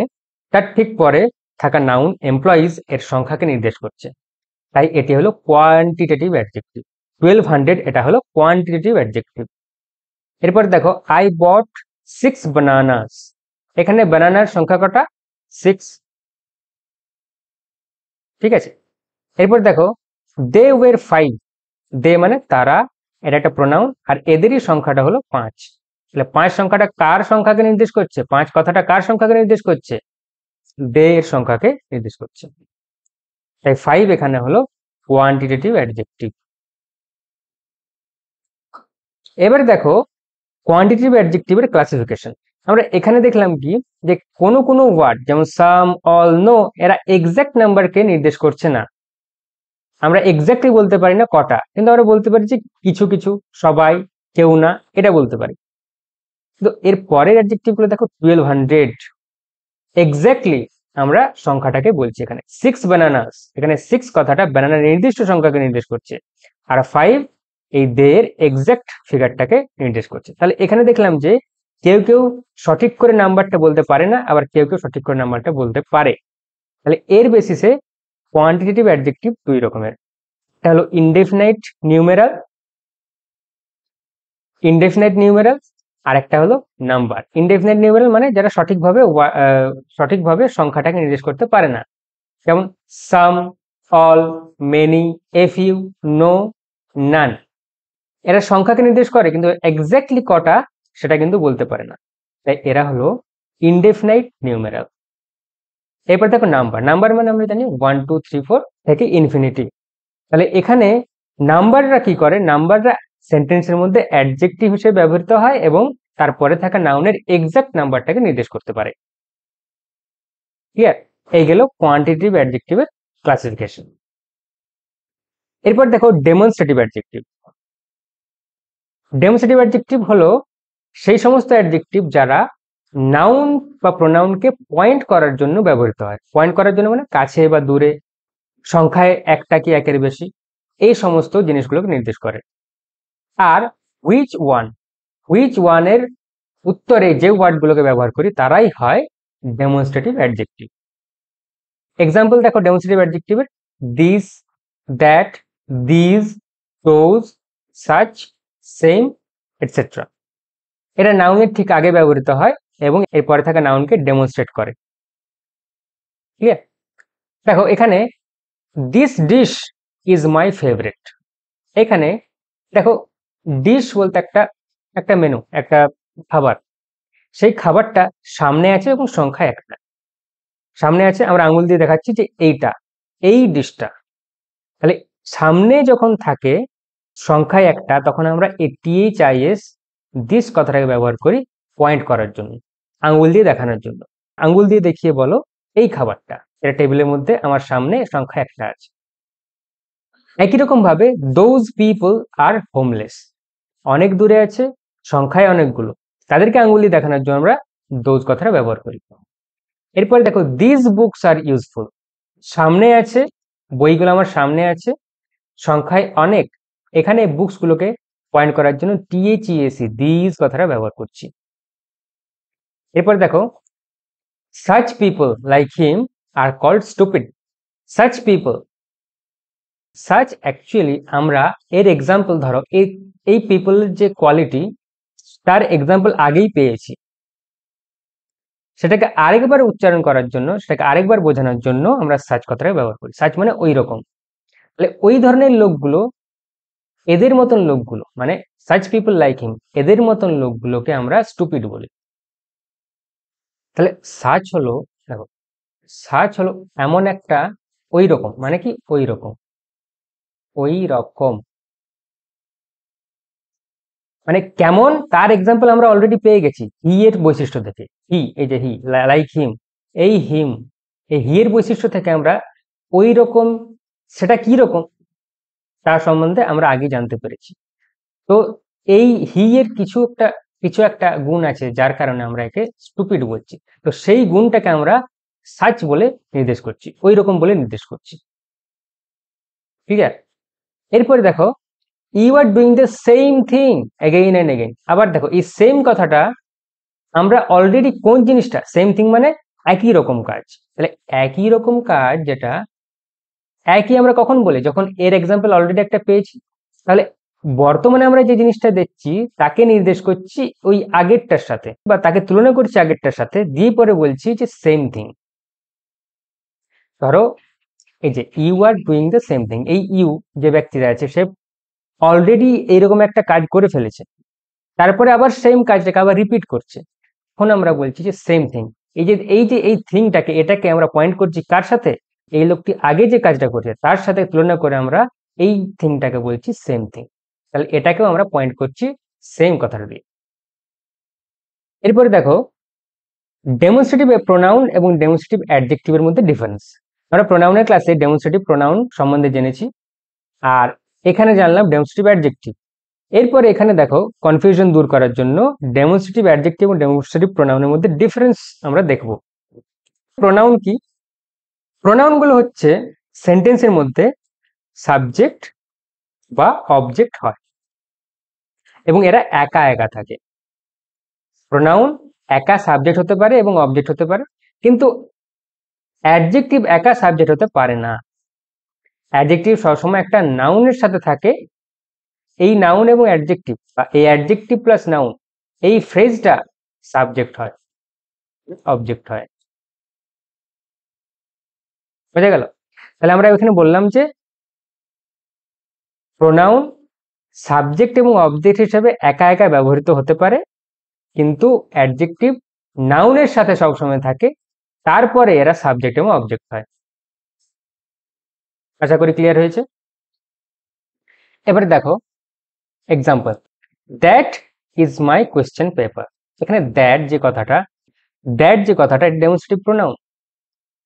তার ঠিক পরে থাকা নাউন এমপ্লয়িজ এর সংখ্যাকে নির্দেশ করছে, তাই এটি হলো কোয়ান্টিটেটিভ অ্যাডজেক্টিভ। 1200 এটা হলো কোয়ান্টিটেটিভ অ্যাডজেক্টিভ। এরপর দেখো আই বট 6 বানানাস। এখানে বানানার সংখ্যা কটা? 6। ঠিক আছে, এরপর দেখো দে ওয়ের 5। দে মানে তারা, এটা একটা প্রোনাউন, আর এদেরই সংখ্যাটা হলো 5। তাহলে 5 সংখ্যাটা কার সংখ্যাকে নির্দেশ করছে? 5 কথাটা কার সংখ্যাকে নির্দেশ করছে? দে এর সংখ্যাকে নির্দেশ করছে। তাই 5 এখানে হলো কোয়ান্টিটেটিভ অ্যাডজেক্টিভ। এবার দেখো কোয়ান্টিটেটিভ অ্যাডজেক্টিভের ক্লাসিফিকেশন। আমরা এখানে দেখলাম কি, যে কোনো কোনো ওয়ার্ড যেমন সাম, অল, নো, এরা এক্সাক্ট নাম্বারকে নির্দেশ করছে না। আমরা এক্স্যাক্টলি বলতে পারি না কটা, কিন্তু আমরা বলতে পারি যে কিছু কিছু, সবাই, কেউ না, এটা বলতে পারি। তো এর পরের অ্যাডজেক্টিভ গুলো দেখো 1200, এক্স্যাক্টলি আমরা সংখ্যাটাকে বলছি। এখানে 6 বানানাস, এখানে 6 কথাটা ব্যানানার নির্দিষ্ট সংখ্যাকে নির্দেশ করছে, আর 5 এই দের এক্স্যাক্ট ফিগারটাকে নির্দেশ করছে। তাহলে এখানে দেখলাম যে কেউ কেউ সঠিক করে নাম্বারটা বলতে পারে না, আবার কেউ কেউ সঠিক করে নাম্বারটা বলতে পারে। তাহলে এর বেসিসে কোয়ান্টিটেটিভ অ্যাডজেক্টিভ দুই রকমের। একটা হলো ইনডেফিনাইট নিউমেরাল, আর একটা হলো নাম্বার। ইনডেফিনাইট নিউমেরাল মানে যারা সঠিকভাবে সংখ্যাটাকে নির্দেশ করতে পারে না, যেমন some, all, many, a few, no, none. এরা সংখ্যাকে নির্দেশ করে কিন্তু এক্স্যাক্টলি কটা সেটা কিন্তু বলতে পারে না, তাই এরা হলো ইনডেফিনাইট নিউমেরাল। এরপর দেখো নাম্বার। নাম্বার মানে আমরা জানি 1 2 3 4 থেকে ইনফিনিটি। তাহলে এখানে নাম্বাররা কি করে? নাম্বাররা সেন্টেন্সের মধ্যে অ্যাডজেক্টিভ হিসেবে ব্যবহৃত হয় এবং তারপরে থাকা নাউনের এক্সাক্ট নাম্বারটাকে নির্দেশ করতে পারে। ক্লিয়ার? এই গেল কোয়ান্টিটেটিভ অ্যাডজেক্টিভের ক্লাসিফিকেশন। এরপর দেখো ডেমনস্ট্রেটিভ অ্যাডজেক্টিভ। ডেমনস্ট্রেটিভ অ্যাডজেক্টিভ হলো সেই সমস্ত অ্যাডজেক্টিভ যারা নাউন বা প্রোনাউনকে পয়েন্ট করার জন্য ব্যবহৃত হয়। পয়েন্ট করার জন্য মানে কাছে বা দূরে, সংখ্যায় একটা কি একের বেশি, এই সমস্ত জিনিসগুলোকে নির্দেশ করে। আর হুইচ ওয়ান এর উত্তরে যে ওয়ার্ডগুলোকে ব্যবহার করি তারাই হয় ডেমনস্ট্রেটিভ অ্যাডজেক্টিভ। এক্সাম্পল দেখো ডেমনস্ট্রেটিভ অ্যাডজেক্টিভের: this, that, these, those, such, same, etcetera. এরা নাউনের ঠিক আগে ব্যবহৃত হয় এবং এরপরে থাকা নাউনকে ডেমনস্ট্রেট করে। ক্লিয়ার? দেখো এখানে this dish is my favourite. এখানে দেখো ডিশ বলতে একটা মেনু, একটা খাবার। সেই খাবারটা সামনে আছে এবং সংখ্যা একটা। সামনে আছে, আমরা আঙুল দিয়ে দেখাচ্ছি যে এই ডিশটা। তাহলে সামনে যখন থাকে সংখ্যায় একটা, তখন আমরা THIS দিস কথাটাকে ব্যবহার করি পয়েন্ট করার জন্য, আঙুল দিয়ে দেখানোর জন্য। আঙুল দিয়ে দেখিয়ে বলো এই খাবারটা, এটা টেবিলের মধ্যে আমার সামনে সংখ্যা একটা আছে। একই রকম ভাবে দোজ পিপল আর হোমলেস, অনেক দূরে আছে, সংখ্যায় অনেকগুলো, তাদেরকে আঙুল দিয়ে দেখানোর জন্য আমরা দোজ কথাটা ব্যবহার করি। এরপর দেখো দিস বুকস আর ইউজফুল, সামনে আছে, বইগুলো আমার সামনে আছে, সংখ্যায় অনেক, এখানে বুকস গুলোকে পয়েন্ট করার জন্য THES দিস কথাটা ব্যবহার করছি। এরপর দেখো such people like him are called stupid. such people, such actually আমরা এর এক্সাম্পল, ধরো এই পিপলের যে কোয়ালিটি তার এক্সাম্পল আগেই পেয়েছি, সেটাকে আরেকবার উচ্চারণ করার জন্য, সেটাকে আরেকবার বোঝানোর জন্য আমরা সাচ কথাটা ব্যবহার করি। সাচ মানে ওই রকম। তাহলে ওই ধরনের লোকগুলো, এদের মতন লোকগুলো মানে সাচ পিপল লাইক হিম, এদের মতন লোকগুলোকে আমরা স্টুপিড বলি। তাহলে সাচ হলো, দেখো সাচ হলো এমন একটা, ওই রকম মানে কি ওই রকম, ওই রকম। মানে কেমন তার এক্সাম্পল আমরা অলরেডি পেয়ে গেছি হি এর বৈশিষ্ট্য থেকে। হি, এই যে হি, লাইক হিম, এই হিম, এই হি এর বৈশিষ্ট্য থেকে আমরা ওই রকম, সেটা কি রকম তার সম্বন্ধে আমরা আগে জানতে পেরেছি। তো এই হি এর কিছু একটা গুণ আছে যার কারণে আমরা একে স্টুপিড বলছি। তো সেই গুণটাকে আমরা সাচ বলে নির্দেশ করছি, ওই রকম বলে নির্দেশ করছি। ঠিক আছে, এরপরে দেখো you are doing the same thing again and again. আবার দেখো এই সেম কথাটা আমরা অলরেডি কোন জিনিসটা, সেম থিং মানে একই রকম কাজ। তাহলে একই রকম কাজ যেটা একই আমরা কখন বলি, যখন এর এক্সাম্পল অলরেডি একটা পেয়েছি। তাহলে বর্তমানে আমরা যে জিনিসটা দেখছি তাকে নির্দেশ করছি ওই আগেরটার সাথে, বা তাকে তুলনা করছি আগেরটার সাথে, দিয়ে পরে বলছি যে সেম থিং। ধরো এই যে you are doing the same thing, এই ইউ যে ব্যক্তিটা আছে সে অলরেডি এইরকম একটা কাজ করে ফেলেছে, তারপরে আবার সেম কাজটাকে আবার রিপিট করছে। এখন আমরা বলছি যে সেম থিং। এই যে এই থিংটাকে, এটাকে আমরা পয়েন্ট করছি কার সাথে, এই লোকটি আগে যে কাজটা করছে তার সাথে তুলনা করে আমরা এই থিংটাকে বলছি সেম থিং। তাহলে এটাকেও আমরা পয়েন্ট করছি সেম কথাটা দিয়ে। এরপরে দেখো ডেমনস্ট্রেটিভ প্রোনাউন এবং ডেমনস্ট্রেটিভ অ্যাডজেক্টিভের মধ্যে ডিফারেন্স। আমরা প্রোনাউনের ক্লাসে ডেমনস্ট্রেটিভ প্রোনাউন সম্বন্ধে জেনেছি, আর এখানে জানলাম ডেমনস্ট্রেটিভ অ্যাডজেক্টিভ। এরপরে এখানে দেখো কনফিউশন দূর করার জন্য ডেমনস্ট্রেটিভ অ্যাডজেক্টিভ এবং ডেমনস্ট্রেটিভ প্রোনাউনের মধ্যে ডিফারেন্স আমরা দেখব। প্রোনাউন কি? প্রোনাউন গুলো হচ্ছে সেন্টেন্সের মধ্যে সাবজেক্ট বা অবজেক্ট হয় এবং এরা একা একা থাকে। প্রোনাউন একা সাবজেক্ট হতে পারে এবং অবজেক্ট হতে পারে, কিন্তু অ্যাডজেক্টিভ একা সাবজেক্ট হতে পারে না। অ্যাডজেক্টিভ সবসময় একটা নাউনের সাথে থাকে। এই নাউন এবং অ্যাডজেক্টিভ বা এই অ্যাডজেক্টিভ প্লাস নাউন, এই ফ্রেজটা সাবজেক্ট হয়, অবজেক্ট হয়। বোঝা গেল? তাহলে আমরা এখানে বললাম যে প্রোনাউন সাবজেক্ট এবং অবজেক্ট হিসেবে একা একা ব্যবহৃত হতে পারে, কিন্তু অ্যাডজেক্টিভ নাউনের সাথে সবসময় থাকে, তারপরে এরা সাবজেক্ট এবং অবজেক্ট হয়। আশা করি ক্লিয়ার হয়েছে। এবারে দেখো example, that is my question paper. এখানে দ্যাট যে কথাটা ডেমনস্ট্রেটিভ প্রোনাউন।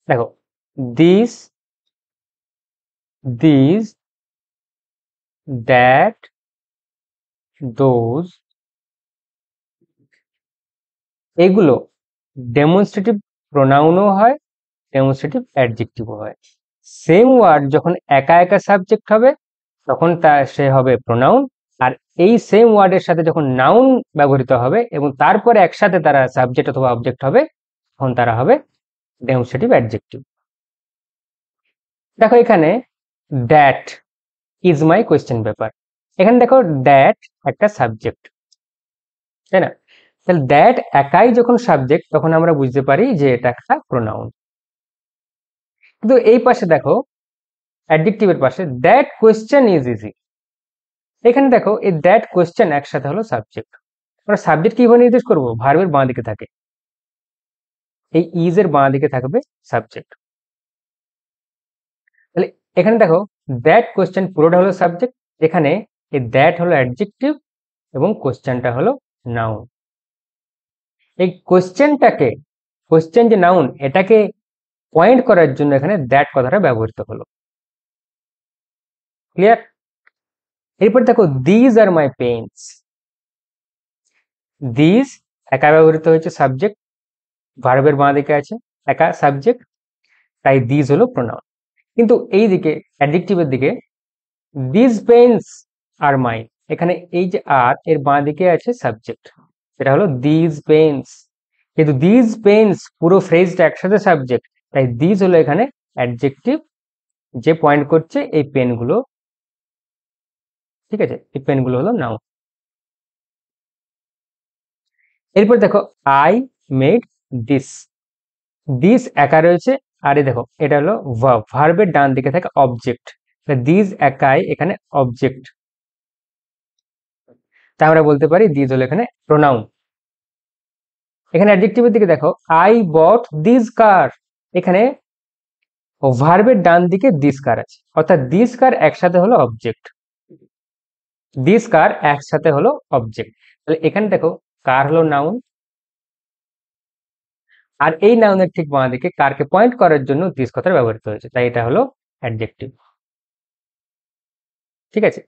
দেখো দিস, দ্যাট, দোজ, এগুলো ডেমনস্ট্রেটিভ প্রোনাউনও হয়, ডেমনস্ট্রেটিভ অ্যাডজেক্টিভও হয়। সেম ওয়ার্ড যখন একা একা সাবজেক্ট হবে তখন সে হবে প্রোনাউন, আর এই সেম ওয়ার্ডের সাথে যখন নাউন ব্যবহৃত হবে এবং তারপরে একসাথে তারা সাবজেক্ট অথবা অবজেক্ট হবে, তখন তারা হবে ডেমনস্ট্রেটিভ অ্যাডজেক্টিভ। দেখো এখানে that is my question paper, এখানে দেখো দ্যাট একটা সাবজেক্ট, তাই না? তাহলে দ্যাট একাই যখন সাবজেক্ট তখন আমরা বুঝতে পারি যে এটা একটা প্রোনাউন। কিন্তু এই পাশে দেখো অ্যাডজেক্টিভের পাশে দ্যাট কোয়েশ্চেন ইজ ইজি, এখানে দেখো এই দ্যাট কোয়েশ্চেন একসাথে হলো সাবজেক্ট। আমরা সাবজেক্ট কিভাবে নির্দেশ করবো? ভার্বের বাঁ দিকে থাকে, এই ইজ এর বাঁ দিকে থাকবে সাবজেক্ট। তাহলে এখানে দেখো দ্যাট কোয়েশ্চেন পুরোটা হলো সাবজেক্ট, এখানে এই দ্যাট হলো অ্যাডজেক্টিভ এবং কোয়েশ্চেনটা হলো নাউন। এই কোয়েশ্চেন যে নাউন, এটাকে পয়েন্ট করার জন্য এখানে দ্যাট কথাটা ব্যবহৃত হলো। ক্লিয়ার? এরপর দেখো these are my pens, these একা ব্যবহৃত হয়েছে সাবজেক্ট, ভার্বের বাঁ দিকে আছে একা সাবজেক্ট, তাই দিজ হলো প্রোনাউন। কিন্তু এই দিকে অ্যাডজেক্টিভের দিকে দিজ পেন্স আর মাইন, এখানে এই যে আর এর বাঁ দিকে আছে সাবজেক্ট, এটা হলো দিজ পেন্স, কিন্তু দিজ পেন্স পুরো ফ্রেজটা একসাথে সাবজেক্ট, তাই দিজ হলো এখানে অ্যাডজেক্টিভ যে পয়েন্ট করছে এই পেনগুলো। ঠিক আছে, এই পেনগুলো হলো নাউন। এরপর দেখো আই মেড দিস, দিস একা রয়েছে, আর এই দেখো এটা হলো ভার্ব, ভার্বের ডান দিকে থাকে অবজেক্ট, দিস একাই এখানে অবজেক্ট, তাই আমরা বলতে পারি দিস হলো এখানে প্রোনাউন। এখানে অ্যাডজেক্টিভের দিকে দেখো আই বট দিস কার, এখানে ভার্বের ডান দিকে দিস কার আছে, অর্থাৎ দিস কার একসাথে হলো অবজেক্ট। দিস কার একসাথে হলো অবজেক্ট। তাহলে এখানে দেখো কার হলো নাউন, আর এই নাউনের ঠিক বাঁ দিকে কারকে পয়েন্ট করার জন্য দিস কথাটা ব্যবহৃত হয়েছে, তাই এটা হলো অ্যাডজেক্টিভ। ঠিক আছে,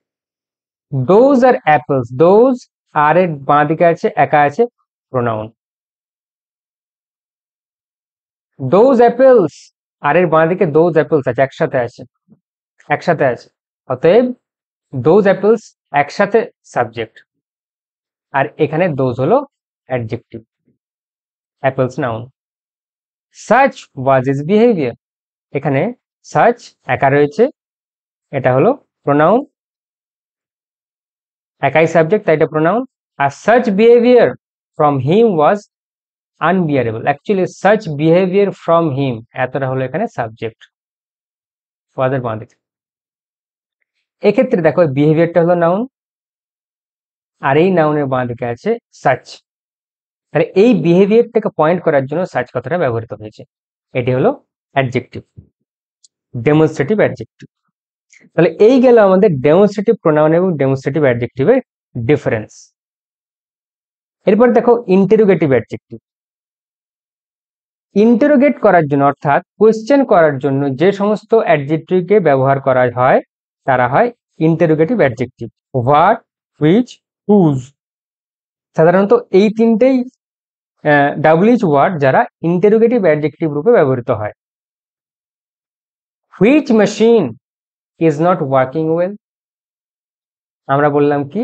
those are apples, those are এর বাঁ দিকে আছে একা আছে প্রোনাউন, দোজ অ্যাপলস আর এর বাঁ দিকে দোজ অ্যাপলস আছে একসাথে আছে, একসাথে আছে, অতএব দোজ অ্যাপলস একসাথে সাবজেক্ট, আর এখানে দোজ হলো adjective, apples noun. Such was his behaviour, এখানে সাচ একা রয়েছে, এটা হলো প্রোনাউন, একাই সাবজেক্ট তাই এটা প্রোনাউন, আর such behaviour from him was unbearable, actually such behaviour from him এতটা হলো এখানে সাবজেক্ট ওয়াজের বাঁ দিকে। এক্ষেত্রে দেখো বিহেভিয়ারটা হলো নাউন, আর এই নাউনের বাঁ দিকে আছে সাচ, তাহলে এই বিহেভিয়ারটাকে পয়েন্ট করার জন্য সাচ কথাটা ব্যবহৃত হয়েছে, এটি হলো অ্যাডজেক্টিভ, ডেমনস্ট্রেটিভ অ্যাডজেক্টিভ। তাহলে এই গেল আমাদের ডেমনস্ট্রেটিভ প্রোনাউন এবং ডেমনস্ট্রেটিভ অ্যাডজেক্টিভের ডিফারেন্স। এরপর দেখো ইন্টারোগেটিভ অ্যাডজেক্টিভ। ইন্টারোগেট করার জন্য অর্থাৎ কোয়েশ্চেন করার জন্য যে সমস্ত অ্যাডজেক্টিভকে ব্যবহার করা হয় তারা হয় interrogative adjective. What, which, whose, সাধারণত এই তিনটেই ডাব্লিউএইচ ওয়ার্ড যারা ইন্টারোগেটিভ অ্যাডজেক্টিভ রূপে ব্যবহৃত হয়। Which machine is not working well, আমরা বললাম কি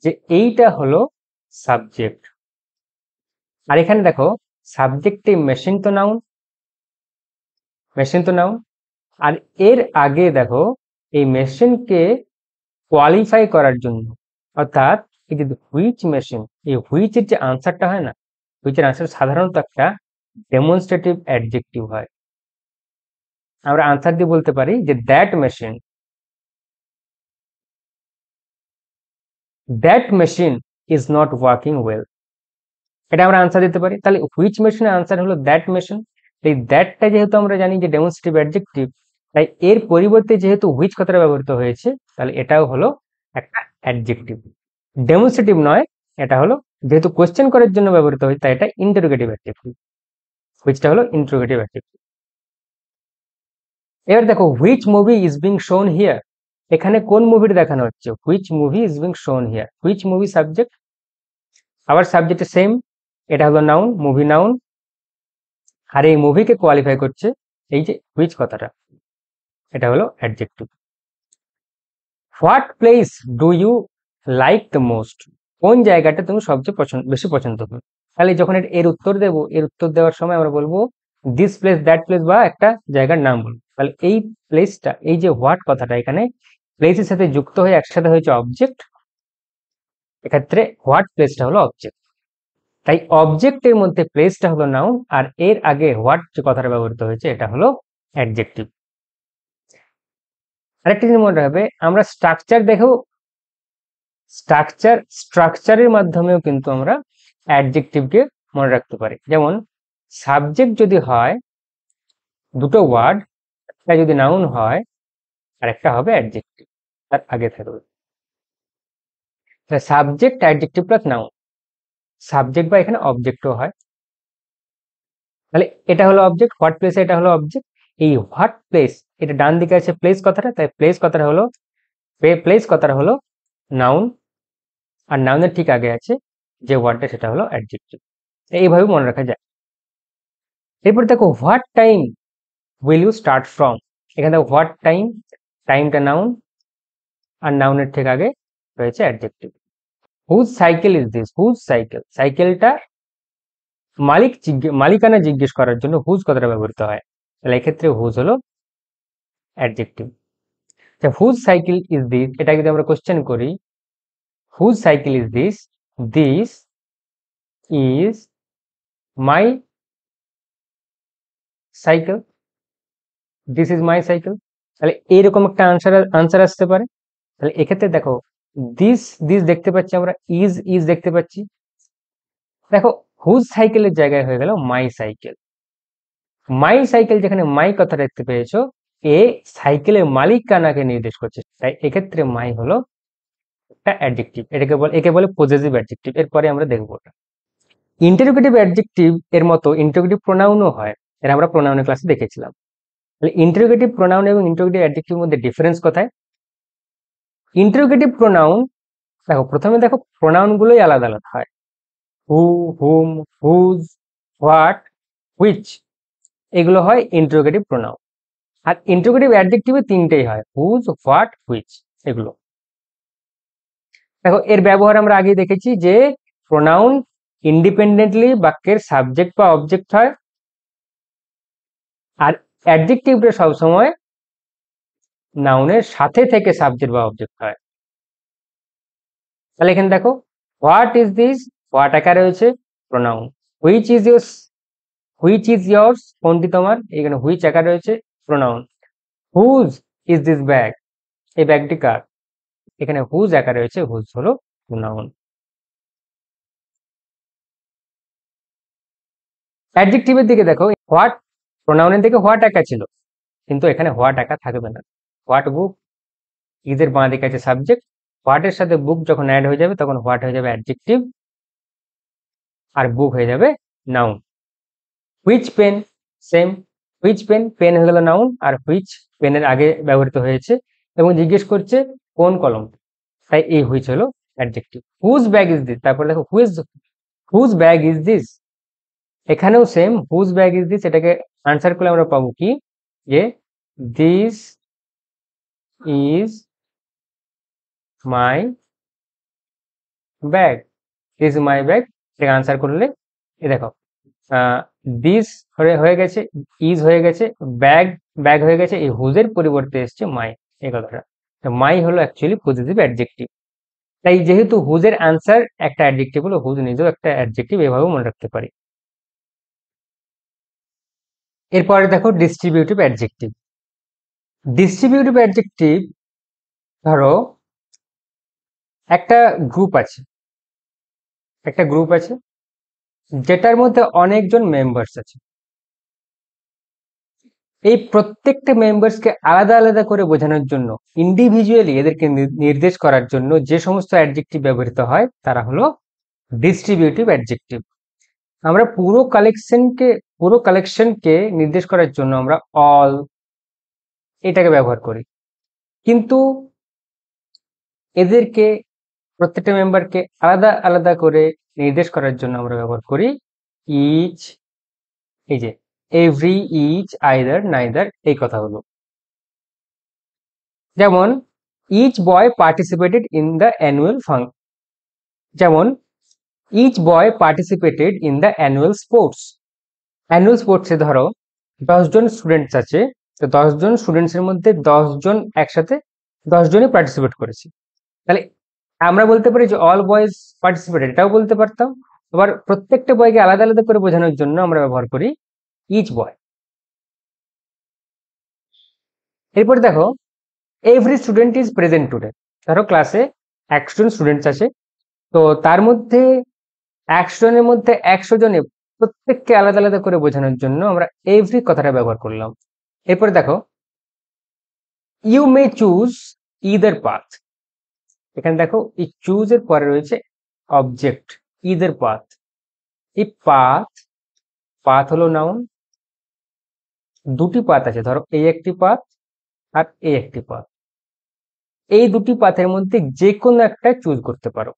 যে এইটা হলো সাবজেক্ট, আর এখানে দেখো সাবজেক্টে মেশিন তো নাউন, মেশিন তো নাউন, আর এর আগে দেখো এই মেশিনকে কোয়ালিফাই করার জন্য অর্থাৎ এই যে হুইচ মেশিন, এই হুইচের যে আনসারটা হয় না, হুইচের আনসার সাধারণত একটা ডেমনস্ট্রেটিভ অ্যাডজেক্টিভ হয়, আমরা আনসার দিয়ে বলতে পারি যে that machine, that machine is not working well, এটা আমরা আনসার দিতে পারি। তাহলে হুইচ মেশিনের আনসার হলো দ্যাট মেশিন, এই দ্যাটটা যেহেতু আমরা জানি যে ডেমনস্ট্রেটিভ অ্যাডজেক্টিভ, তাই এর পরিবর্তে যেহেতু হুইচ কথাটা ব্যবহৃত হয়েছে তাহলে এটাও হলো একটা অ্যাডজেক্টিভ, ডেমনস্ট্রেটিভ নয়, এটা হলো যেহেতু কোয়েশ্চেন করার জন্য ব্যবহৃত হয় তাই এটা ইন্টারোগেটিভ অ্যাডজেক্টিভ, হুইচটা হলো ইন্টারোগেটিভ অ্যাডজেক্টিভ। এবার দেখো হুইচ মুভি ইজ বিং শোন হিয়ার, এখানে কোন মুভির দেখানো হচ্ছে, হুইচ মুভি ইজ বিং শোন হিয়ার, হুইচ মুভি সাবজেক্ট, আবার সাবজেক্ট সেম, এটা হলো নাউন, মুভি নাউন, আর এই মুভিকে কোয়ালিফাই করছে এই যে হুইচ কথাটা, এটা হলো adjective. What place do you like the most, কোন জায়গাটা তুমি সবচেয়ে বেশি পছন্দ করো, তাহলে যখন এর উত্তর দেবো, এর উত্তর দেওয়ার সময় আমরা বলবো দিস প্লেস, দ্যাট প্লেস, বা একটা জায়গার নাম বলবো। তাহলে এই প্লেসটা, এই যে হোয়াট কথাটা এখানে প্লেসের সাথে যুক্ত হয়ে একসাথে হয়েছে অবজেক্ট, এক্ষেত্রে হোয়াট প্লেসটা হলো অবজেক্ট, তাই অবজেক্টের মধ্যে প্লেসটা হলো নাউন, আর এর আগে হোয়াট যে কথাটা ব্যবহৃত হয়েছে এটা হলো অ্যাডজেক্টিভ। আরেকটা জিনিস মনে রাখবে, আমরা স্ট্রাকচার দেখেও স্ট্রাকচারের মাধ্যমেও কিন্তু আমরা অ্যাডজেক্টিভকে মনে রাখতে পারি। যেমন সাবজেক্ট যদি হয় দুটো ওয়ার্ড, একটা যদি নাউন হয় আর একটা হবে অ্যাডজেক্টিভ, তার আগে থাকবে subject adjective plus noun, subject বা এখানে অবজেক্টও হয়, তাহলে এটা হলো অবজেক্ট, হোয়াট প্লেস এটা হলো অবজেক্ট, এই হোয়াট প্লেস এটা ডান দিকে আছে প্লেস কথাটা, তাই প্লেস কথাটা হলো নাউন, আর নাউনের ঠিক আগে আছে যে ওয়ার্ডটা সেটা হলো অ্যাডজেক্টিভ, এইভাবে মনে রাখা যায়। এরপর দেখো what time will you start from, এখানে দেখো হোয়াট টাইম, টাইমটা নাউন, আর নাউনের ঠিক আগে রয়েছে adjective. Whose cycle is this, whose cycle, সাইকেলটা মালিকানা জিজ্ঞেস করার জন্য হুজ কথাটা ব্যবহৃত হয়, তাহলে এক্ষেত্রে হুজ হলো adjective. Whose cycle is this, এটা যদি আমরা কোশ্চেন করি, whose cycle is this, this is my cycle, this is my cycle, তাহলে এইরকম একটা আনসার আসতে পারে। তাহলে এক্ষেত্রে দেখো দিস দিস দেখতে পাচ্ছি আমরা, ইজ দেখতে পাচ্ছি, দেখো হুজ সাইকেলের জায়গায় হয়ে গেল মাই সাইকেল, মাই সাইকেল যেখানে মাই কথা দেখতে পেয়েছো, এ সাইকেলের মালিকানাকে নির্দেশ করছে, তাই এক্ষেত্রে মাই হলো একটা অ্যাডজেক্টিভ, একে বলে পজেসিভ অ্যাডজেক্টিভ। এরপরে আমরা দেখবো ইন্টারোগেটিভ অ্যাডজেক্টিভ এর মতো ইন্টারোগেটিভ প্রোনাউনও হয়, এর আমরা প্রোনাউনের ক্লাসে দেখেছিলাম। তাহলে ইন্টারোগেটিভ প্রোনাউন এবং ইন্টারোগেটিভ অ্যাডজেক্টিভের মধ্যে ডিফারেন্স কোথায়? ইন্টারোগেটিভ প্রোনাউন দেখো, প্রথমে দেখো প্রোনাউন গুলোই আলাদা আলাদা হয়, হু, হুম, হুজ, হোয়াট, হুইচ, এগুলো হয় ইন্টারোগেটিভ প্রোনাউন। আর ইন্টারোগেটিভ অ্যাডজেক্টিভে তিনটেই হয়, হুজ, হোয়াট, হুইচ, এগুলো। দেখো এর ব্যবহার আমরা আগেই দেখেছি যে প্রোনাউন ইন্ডিপেন্ডেন্টলি বাক্যের সাবজেক্ট বা অবজেক্ট হয়, আর অ্যাডজেক্টিভটা সবসময় নাউনের সাথে থেকে সাবজেক্ট বা অবজেক্ট হয়। তাহলে এখানে দেখো হোয়াট ইজ দিস, হোয়াট আকারে রয়েছে pronoun. Which is yours, which is yours, কোনটি তোমার, এখানে হুইচ আকারে রয়েছে pronoun. Whose is this bag, এই ব্যাগটি কার, এখানে হুজ আকারে রয়েছে, হুজ হলো প্রোনাউন। অ্যাডজেক্টিভের দিকে দেখো, হোয়াট প্রোনাউনের দিকে হোয়াট একা ছিল, কিন্তু এখানে হোয়াট একা থাকবে না। হোয়াট বুক, ইজের বাঁ দিকে আছে সাবজেক্ট, হোয়াটের সাথে বুক যখন অ্যাড হয়ে যাবে তখন হোয়াট হয়ে যাবে অ্যাডজেক্টিভ, আর বুক হয়ে যাবে noun. Which pen, same, which pen, pen হয়ে গেল নাউন, আর হুইচ পেনের আগে ব্যবহৃত হয়েছে এবং জিজ্ঞেস করছে কোন কলম, তাই এই হুইচ হলো adjective. Whose bag is this, তারপর দেখো হুজ ব্যাগ ইজ দিস, এখানেও same, whose bag is this, এটাকে আনসার করলে আমরা পাবো কি, যে this is my bag, this my bag, এটাকে আনসার করলে এ দেখো দিস হয়ে গেছে, ইজ হয়ে গেছে, ব্যাগ ব্যাগ হয়ে গেছে, এই হুজের পরিবর্তে এসছে মাই, এই কথাটা। মাই হলো অ্যাকচুয়ালি পজিটিভ অ্যাডজেক্টিভ। তাই যেহেতু হুজের আনসার একটা অ্যাডজেক্টিভ হলো, হুজ নিজেও একটা অ্যাডজেক্টিভ, এভাবে মনে রাখতে পারি। এরপরে দেখো ডিস্ট্রিবিউটিভ অ্যাডজেক্টিভ। ডিস্ট্রিবিউটিভ অ্যাডজেক্টিভ, ধরো একটা গ্রুপ আছে, একটা গ্রুপ আছে যেটার মধ্যে অনেকজন মেম্বার্স আছে, এই প্রত্যেকটা মেম্বার্সকে আলাদা আলাদা করে বোঝানোর জন্য, ইন্ডিভিজুয়ালি এদেরকে নির্দেশ করার জন্য যে সমস্ত অ্যাডজেক্টিভ ব্যবহৃত হয় তারা হলো ডিস্ট্রিবিউটিভ অ্যাডজেক্টিভ। আমরা পুরো কালেকশনকে নির্দেশ করার জন্য আমরা অল এটাকে ব্যবহার করি, কিন্তু এদেরকে প্রত্যেকটা মেম্বারকে আলাদা আলাদা করে নির্দেশ করার জন্য আমরা ব্যবহার করি ইচ, এই যে এভরি, ইচ, আইদার, নাইদার, এই কথা হলো। যেমন each boy participated in the annual যেমন each boy participated in the annual sports. Annual স্পোর্টসে ধরো 10 জন স্টুডেন্টস আছে, তো 10 জন স্টুডেন্টসের মধ্যে 10 জন একসাথে 10 জনই পার্টিসিপেট করেছে। তাহলে আমরা বলতে পারি যে অল বয়েজ পার্টিসিপেটেড, এটাও বলতে পারতাম। আবার প্রত্যেকটা বয়কে আলাদা আলাদা করে বোঝানোর জন্য আমরা ব্যবহার করি ইচ বয়। এরপর দেখো every student is present today. ধরো ক্লাসে 100 জন স্টুডেন্টস আছে, তো তার মধ্যে 100 জনের মধ্যে 100 জনে প্রত্যেককে আলাদা আলাদা করে বোঝানোর জন্য আমরা এভরি কথাটা ব্যবহার করলাম। এরপরে দেখো you may choose either path, এখানে দেখো এই চুজ এর পরে রয়েছে অবজেক্ট ইদার পাথ। এই পাথ হলো নাউন, দুটি পাথ আছে, ধরো এই একটি পাথ আর এই একটি পাথ, এই দুটি পাথের মধ্যে যে কোনো একটা চুজ করতে পারো,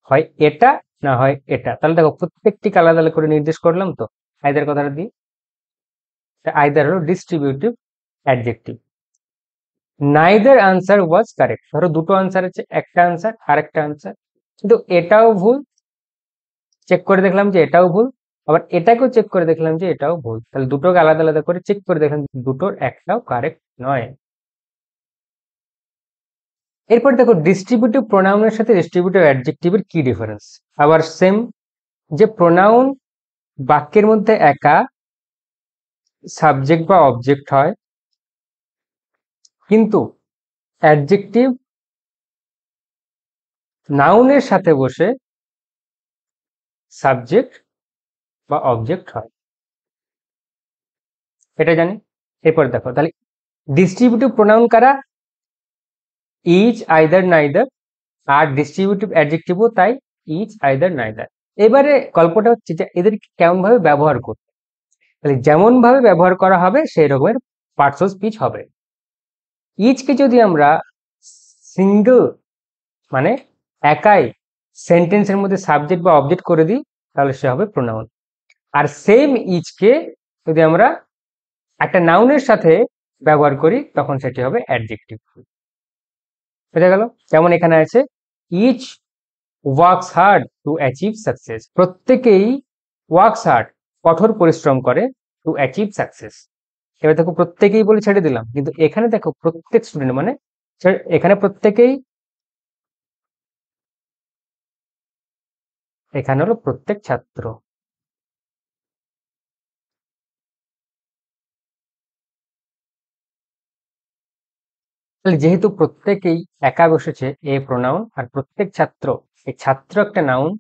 হয় এটা না হয় এটা। তাহলে দেখো প্রত্যেকটিকে আলাদা আলাদা করে নির্দেশ করলাম, তো আইদার কথাটা দিয়ে, আইদার হলো ডিস্ট্রিবিউটিভ অ্যাডজেক্টিভ। নাইদার আনসার ওয়াজ কারেক্ট, ধরো দুটো আনসার আছে, একটা আনসার আর একটা আনসার, কিন্তু এটাও ভুল, চেক করে দেখলাম যে এটাও ভুল, আবার এটাকেও চেক করে দেখলাম যে এটাও ভুল। তাহলে দুটোকে আলাদা আলাদা করে চেক করে দেখলাম দুটোর একটাও কারেক্ট নয়। এরপর দেখো ডিস্ট্রিবিউটিভ প্রোনাউনের সাথে ডিস্ট্রিবিউটিভ অ্যাডজেক্টিভের কি ডিফারেন্স। আবার সেম, যে প্রোনাউন বাক্যের মধ্যে একা সাবজেক্ট বা অবজেক্ট হয়, কিন্তু অ্যাডজেক্টিভ নাউনের সাথে বসে সাবজেক্ট বা অবজেক্ট হয়, এটা জানি। এরপর দেখো তাহলে ডিস্ট্রিবিউটিভ প্রোনাউন কারা, ইচ, আইদার, নাইদার, আর ডিস্ট্রিবিউটিভ অ্যাডজেক্টিভও তাই, ইচ, আইদার, নাইদার। এবারে গল্পটা হচ্ছে যে এদেরকে কেমন ভাবে ব্যবহার করতে, তাহলে যেমন ভাবে ব্যবহার করা হবে সেই রকমের পার্টস অফ স্পিচ হবে। ইচকে যদি আমরা সিঙ্গেল মানে একাই সেন্টেন্সের মধ্যে সাবজেক্ট বা অবজেক্ট করে দিই তাহলে সে হবে প্রোনাউন। আর সেম ইচকে যদি আমরা একটা নাউনের সাথে ব্যবহার করি তখন সেটি হবে অ্যাডজেক্টিভ। বুঝা গেল? যেমন এখানে আছে each works hard to achieve success. প্রত্যেকেই ওয়ার্কস হার্ড কঠোর পরিশ্রম করে টু অ্যাচিভ সাকসেস। এবার দেখো প্রত্যেকেই বলে ছেড়ে দিলাম, কিন্তু এখানে দেখো প্রত্যেক স্টুডেন্ট মানে এখানে প্রত্যেকেই, এখানে হলো প্রত্যেক ছাত্র। তাহলে যেহেতু প্রত্যেকেই একা বসেছে এ প্রোনাউন, আর প্রত্যেক ছাত্র, এই ছাত্র একটা নাউন,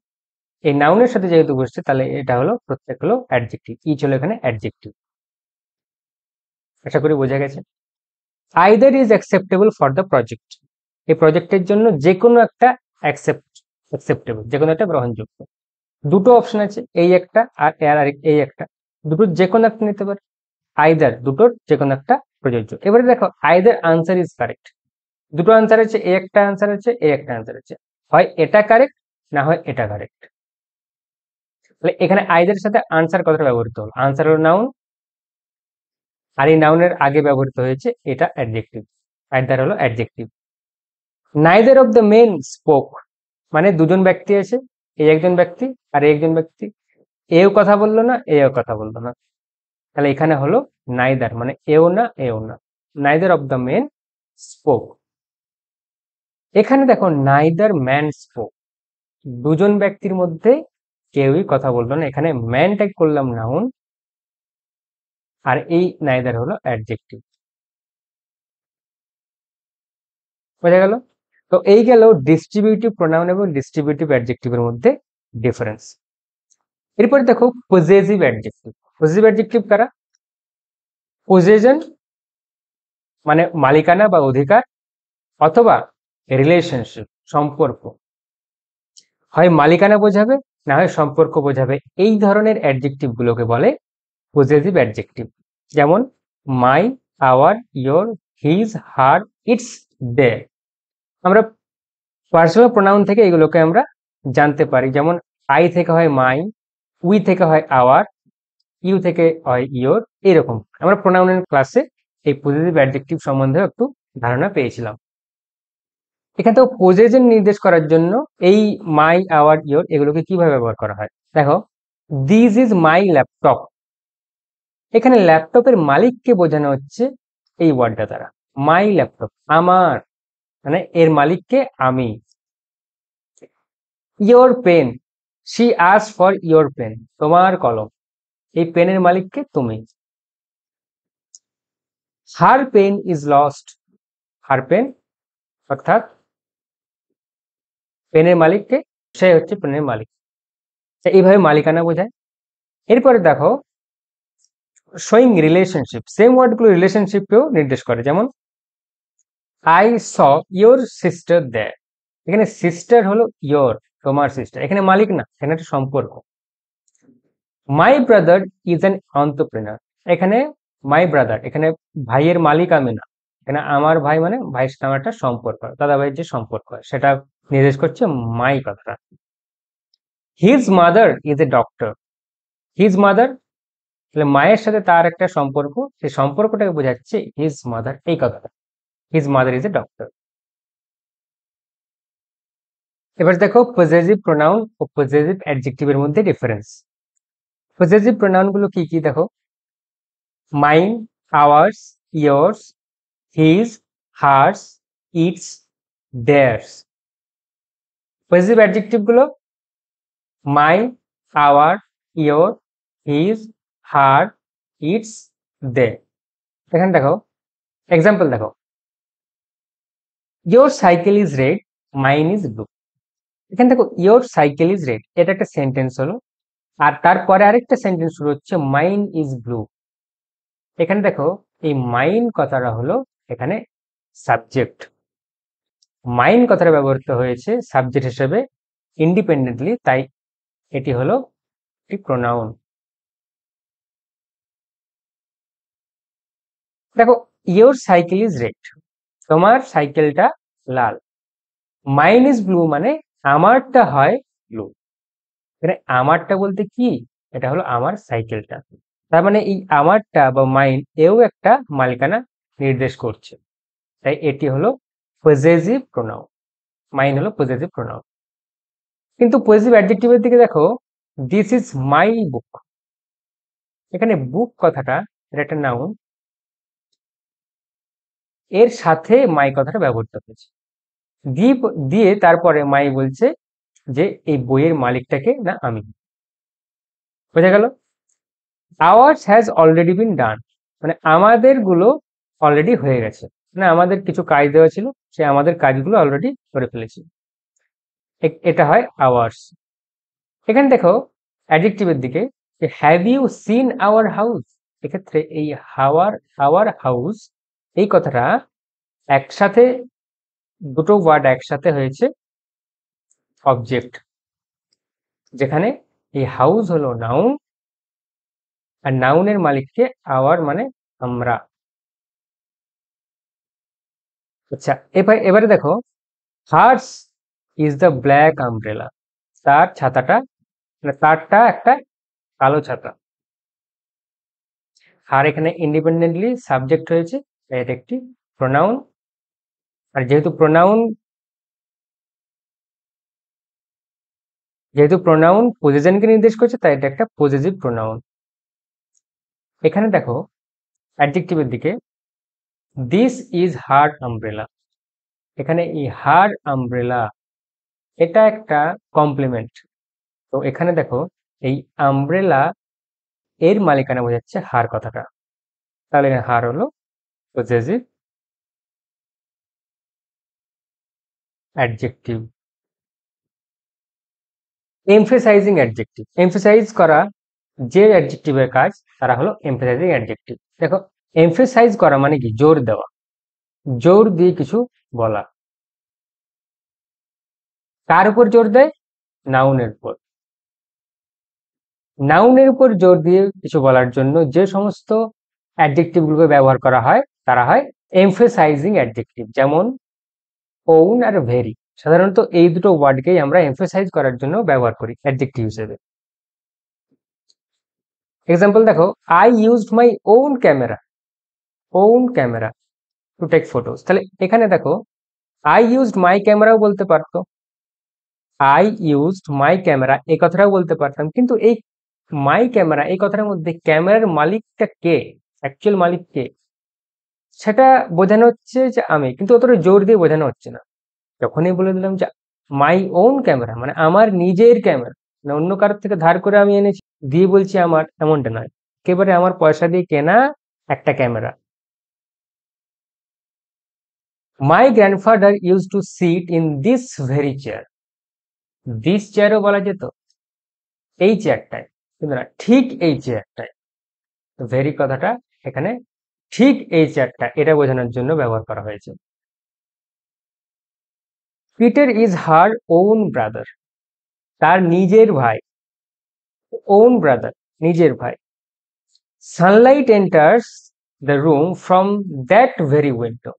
এই নাউনের সাথে যেহেতু বসছে তাহলে এটা হলো প্রত্যেক হলো অ্যাডজেক্টিভ, ইচ হলো এখানে অ্যাডজেক্টিভ। আশা করি বোঝা গেছে। Either is acceptable for the project, এই প্রজেক্টের জন্য যে কোনো একটা অ্যাকসেপ্টেবল, যে কোনো একটা গ্রহণযোগ্য। দুটো অপশন আছে, এই একটা আর এই একটা, দুটোর যে কোনো একটা নিতে পারে। আইদার দুটোর যে কোনো একটা প্রযোজ্য। এবারে দেখো আইদার আনসার ইজ কারেক্ট, দুটো আনসার আছে, এ একটা আনসার আছে, এ একটা আনসার আছে, হয় এটা কারেক্ট না হয় এটা কারেক্ট। তাহলে এখানে আইদার সাথে আনসার কথাটা ব্যবহৃত হলো, আনসার হলো নাউন, আর এই নাউনের আগে ব্যবহৃত হয়েছে এটা অ্যাডজেক্টিভ, আইদার হলো adjective. Neither of the men spoke, মানে দুজন ব্যক্তি আছে, এই একজন ব্যক্তি আর এই একজন ব্যক্তি, এও কথা বললো না এও কথা বললো না, তাহলে এখানে হলো নাইদার, মানে এও না এও না, neither of the men spoke. এখানে দেখো নাইদার ম্যান স্পোক, দুজন ব্যক্তির মধ্যে কেউই কথা বললো না, এখানে ম্যান ট্যাগ করলাম নাউন, আর এই নাইদার হলো অ্যাডজেক্টিভ। বোঝা গেল? তো এই গেল ডিস্ট্রিবিউটিভ প্রোনাউন এবং ডিস্ট্রিবিউটিভ অ্যাডজেক্টিভের মধ্যে ডিফারেন্স। এরপরে দেখো পজেসিভ অ্যাডজেক্টিভ। পজেসিভ অ্যাডজেক্টিভ কারা? পজেশন মানে মালিকানা বা অধিকার, অথবা রিলেশনশিপ সম্পর্ক, হয় মালিকানা বোঝাবে না হয় সম্পর্ক বোঝাবে, এই ধরনের অ্যাডজেক্টিভ গুলোকে বলে পজেসিভ অ্যাডজেক্টিভ। যেমন my, our, your, his, her, its, their. আমরা পার্সোনাল প্রোনাউন থেকে এগুলোকে আমরা জানতে পারি, যেমন আই থেকে হয় মাই, উই থেকে হয় আওয়ার, ইউ থেকে হয় ইয়োর, এরকম আমরা প্রোনাউনের ক্লাসে এই পজেসিভ অ্যাডজেক্টিভ সম্বন্ধে একটু ধারণা পেয়েছিলাম। এখানে তো পজেশন নির্দেশ করার জন্য এই মাই, আওয়ার, ইয়োর এগুলোকে কিভাবে ব্যবহার করা হয় দেখো। দিস ইজ মাই ল্যাপটপ, এখানে ল্যাপটপের মালিককে বোঝানো হচ্ছে এই ওয়ার্ডটা দ্বারা, মাই ল্যাপটপ, আমার, মানে এর মালিককে আমি। Your pen, she asked for your pen, তোমার কলম, এই পেনের মালিককে তুমি। Her pen is lost, her pen অর্থাৎ পেনের মালিককে, সে হচ্ছে পেনের মালিক। এইভাবে মালিকানা বোঝায়। এরপরে দেখো শোয়িং রিলেশনশিপ, সেম ওয়ার্ডগুলো রিলেশনশিপকেও নির্দেশ করে, যেমন আই স ইয়োর সিস্টার দেয়ার, এখানে সিস্টার হলো ইয়োর, তোমার সিস্টার, এখানে মালিক না, এখানে একটা সম্পর্ক। মাই ব্রাদার ইজ অ্যান অন্ত্রপ্রেনার, এখানে মাই ব্রাদার, এখানে ভাইয়ের মালিক আমি না, এখানে আমার ভাই মানে ভাইয়ের সাথে আমার একটা সম্পর্ক, দাদা ভাইয়ের যে সম্পর্ক সেটা নির্দেশ করছে মাই কথাটা। His mother is a doctor, his mother, তাহলে মায়ের সাথে তার একটা সম্পর্ক, সেই সম্পর্কটাকে বোঝাচ্ছে হিজ মাদার, এই কথাটা, his mother is a doctor. এবার দেখো পজেসিভ প্রোনাউন ও পজেসিভ অ্যাডজেক্টিভের মধ্যে ডিফারেন্স। পজেসিভ প্রোনাউন গুলো কি কি দেখো, mine, ours, yours, his, hers, its, theirs. Possessive adjective গুলো my, our, your, his, her, its, their. এখানে দেখো এক্সাম্পল দেখো, your cycle is red, mine is blue. এখানে দেখো ইয়োর সাইকেল ইজ রেড, এটা একটা সেন্টেন্স হলো, আর তারপরে আরেকটা সেন্টেন্স শুরু হচ্ছে মাইন ইজ ব্লু। এখানে দেখো এই মাইন কথাটা হলো এখানে সাবজেক্ট, মাইন কথাটা ব্যবহৃত হয়েছে সাবজেক্ট হিসেবে ইন্ডিপেন্ডেন্টলি, তাই এটি হলো একটি প্রোনাউন। দেখো, ইয়োর সাইকেল ইজ রেড, তোমার সাইকেলটা লাল। মাইন ইজ ব্লু মানে আমারটা হয় ব্লু। এখানে আমারটা বলতে কি, এটা হলো আমার সাইকেলটা। তার মানে এই আমারটা বা মাইন এও একটা মালিকানা নির্দেশ করছে, তাই এটি হলো পজেসিভ প্রোনাউন। মাইন হলো পজেসিভ প্রোনাউন। কিন্তু পজেসিভ অ্যাডজেক্টিভের দিকে দেখো, দিস ইজ মাই বুক। এখানে বুক কথাটা, এটা একটা নাউন, এর সাথে মাই কথাটা ব্যবহৃত হয়েছে। দিয়ে তারপরে মাই বলছে যে এই বইয়ের মালিকটাকে না আমি। বোঝা গেল? আওয়ার্স হ্যাজ অলরেডি বিন ডান মানে আমাদের গুলো অলরেডি হয়ে গেছে, মানে আমাদের কিছু কাজ দেওয়া ছিল, সে আমাদের কাজগুলো অলরেডি করে ফেলেছি। এটা হয় আওয়ার্স। এখানে দেখো অ্যাডজেক্টিভের দিকে, have you seen our house. এক্ষেত্রে এই আওয়ার হাউস এই কথাটা একসাথে, দুটো ওয়ার্ড একসাথে হয়েছে অবজেক্ট, যেখানে এই হাউস হলো নাউন আর নাউনের মালিককে আওয়ার মানে আমরা। আচ্ছা, এবারে দেখো, hers is the black umbrella. তার ছাতাটা, মানে তারটা একটা কালো ছাতা। হার এখানে ইন্ডিপেন্ডেন্টলি সাবজেক্ট হয়েছে, তাই এটা একটি প্রোনাউন। আর যেহেতু প্রোনাউন পজিশনকে নির্দেশ করছে, তাই এটা একটা পজিটিভ প্রোনাউন। এখানে দেখো অ্যাডজেক্টিভের দিকে, দিস ইজ হার আমব্রেলা। এখানে এই হার আমব্রেলা এটা একটা কমপ্লিমেন্ট। তো এখানে দেখো এই আমব্রেলা এর মালিকানা বোঝাচ্ছে হার কথাটা, তাহলে এখানে হার হলো পজেসিভ অ্যাডজেক্টিভ। এমফেসাইজিং অ্যাডজেক্টিভ, এমফেসাইজ করা যে অ্যাডজেক্টিভের কাজ তারা হলো এমফেসাইজিং অ্যাডজেক্টিভ। দেখো, এমফেসাইজ করা মানে কি, জোর দেওয়া, জোর দিয়ে কিছু বলা। কার উপর জোর দেয়? নাউনের উপর। নাউনের উপর জোর দিয়ে কিছু বলার জন্য যে সমস্ত অ্যাডজেক্টিভ গুলোকে ব্যবহার করা হয় তারা হয় এমফেসাইজিং অ্যাডজেক্টিভ। যেমন ওন আর ভেরি, সাধারণত এই দুটো ওয়ার্ডকেই আমরা এমফেসাইজ করার জন্য ব্যবহার করি অ্যাডজেক্টিভ হিসেবে। এক্সাম্পল দেখো, I used my own camera to take photos. তাহলে এখানে দেখো, আই ইউজড মাই ক্যামেরাও বলতে পারতো, আই ইউজড মাই ক্যামেরা এই কথাটাও বলতে পারতাম, কিন্তু এই মাই ক্যামেরা এই কথাটার মধ্যে ক্যামেরার মালিকটা কে, অ্যাকচুয়াল মালিক কে, সেটা বোঝানো হচ্ছে যে আমি, কিন্তু অতটা জোর দিয়ে বোঝানো হচ্ছে না। যখনই বলে দিলাম যে মাই ওন ক্যামেরা মানে আমার নিজের ক্যামেরা, মানে অন্য কারোর থেকে ধার করে আমি এনেছি দিয়ে বলছি আমার, এমনটা নয়, একেবারে আমার পয়সা দিয়ে কেনা একটা camera. My grandfather use to sit in this very chair. This চেয়ারও বলা যেত, এই চেয়ারটায়, কিন্তু না, ঠিক এই চেয়ারটায়। তো ভেরি কথাটা এখানে ঠিক এই চেয়ারটা এটা বোঝানোর জন্য ব্যবহার করা হয়েছে। Peter is her own brother, তার নিজের ভাই, ওন ব্রাদার নিজের ভাই। Sunlight enters the room from that very window.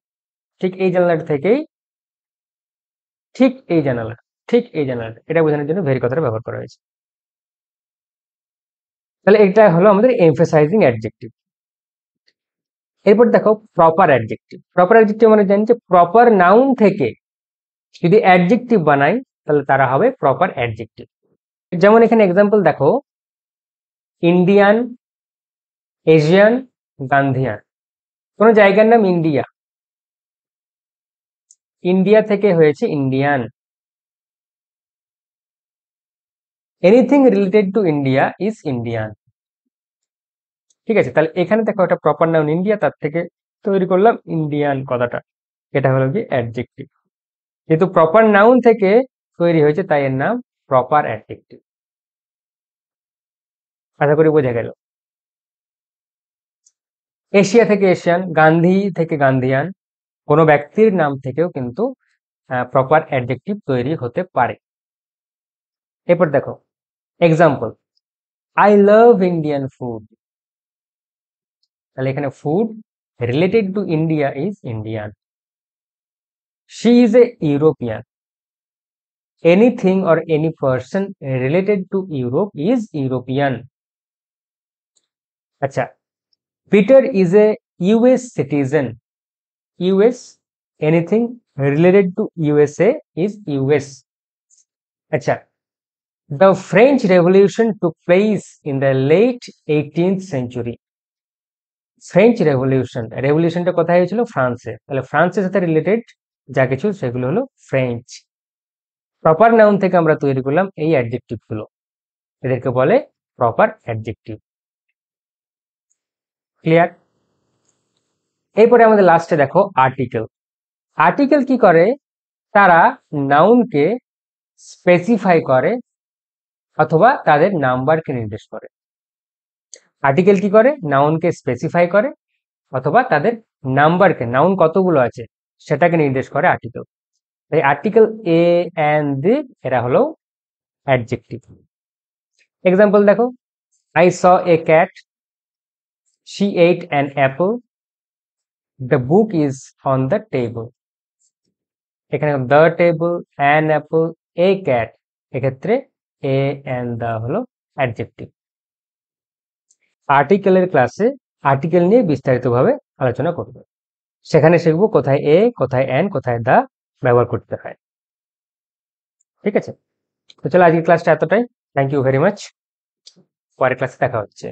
ঠিক এই জানালাটা থেকেই, ঠিক এই জানালা, ঠিক এই জানালা, এটা বোঝানোর জন্য ভেরি কথাটা ব্যবহার করা হয়েছে। তাহলে এটা হলো আমাদের এমফেসাইজিং অ্যাডজেক্টিভ। এরপর দেখো প্রপার অ্যাডজেক্টিভ। প্রপার অ্যাডজেক্টিভ মানে জানি যে প্রপার নাউন থেকে যদি অ্যাডজেক্টিভ বানাই তাহলে তারা হবে প্রপার অ্যাডজেক্টিভ। যেমন এখানে এক্সাম্পল দেখো, ইন্ডিয়ান, এশিয়ান, গান্ধিয়ান। কোন জায়গার নাম ইন্ডিয়া, ইন্ডিয়া থেকে হয়েছে Indian. Anything related to India is Indian. ঠিক আছে, তাহলে এখানে দেখো একটা প্রপার নাউন ইন্ডিয়া, তার থেকে তৈরি করলাম ইন্ডিয়ান কথাটা, এটা হলো কি অ্যাডজেক্টিভ। যেহেতু প্রপার নাউন থেকে তৈরি হয়েছে তাই এর নাম প্রপার অ্যাডজেক্টিভ। আশা করি বোঝা গেল। এশিয়া থেকে এশিয়ান, গান্ধী থেকে গান্ধিয়ান, কোনো ব্যক্তির নাম থেকেও কিন্তু প্রপার অ্যাডজেক্টিভ তৈরি হতে পারে। এরপর দেখো example, I love Indian food. তাহলে এখানে food related to India is Indian. She is a European. Anything or any person related to Europe is European. আচ্ছা, Peter is a US citizen. US, anything related to USA is US. আচ্ছা, the French Revolution took place in the late 18th century. French রেভলিউশনটা কোথায় হয়েছিল? ফ্রান্সে। তাহলে ফ্রান্সের সাথে related যা কিছু সেগুলো হলো ফ্রেঞ্চ। প্রপার নাউন থেকে আমরা তৈরি করলাম এই অ্যাডজেক্টিভ গুলো, এদেরকে বলে প্রপার অ্যাডজেক্টিভ। ক্লিয়ার? এরপরে আমাদের লাস্টে দেখো আর্টিকেল। আর্টিকেল কি করে? তারা নাউনকে স্পেসিফাই করে অথবা তাদের নাম্বারকে নির্দেশ করে। আর্টিকেল কি করে? নাউনকে স্পেসিফাই করে অথবা তাদের নাম্বারকে, নাউন কতগুলো আছে সেটাকে নির্দেশ করে আর্টিকেল। তাই আর্টিকেল এ এন্ড দি এরা হলো অ্যাডজেক্টিভ। এক্সাম্পল দেখো, I saw a cat, she ate an apple, the book is on the table. এখানে the table, an apple, a cat, এক্ষেত্রে এ অ্যান্ড দ্য হলো অ্যাডজেক্টিভ। আর্টিকেলের ক্লাসে article নিয়ে বিস্তারিতভাবে আলোচনা করব, সেখানে শিখবো কোথায় এ, কোথায় অ্যান, কোথায় দা ব্যবহার করতে হয়। ঠিক আছে, তো চলো আজকের ক্লাসটা এতটাই। Thank you very much. পরের ক্লাসে দেখা হচ্ছে।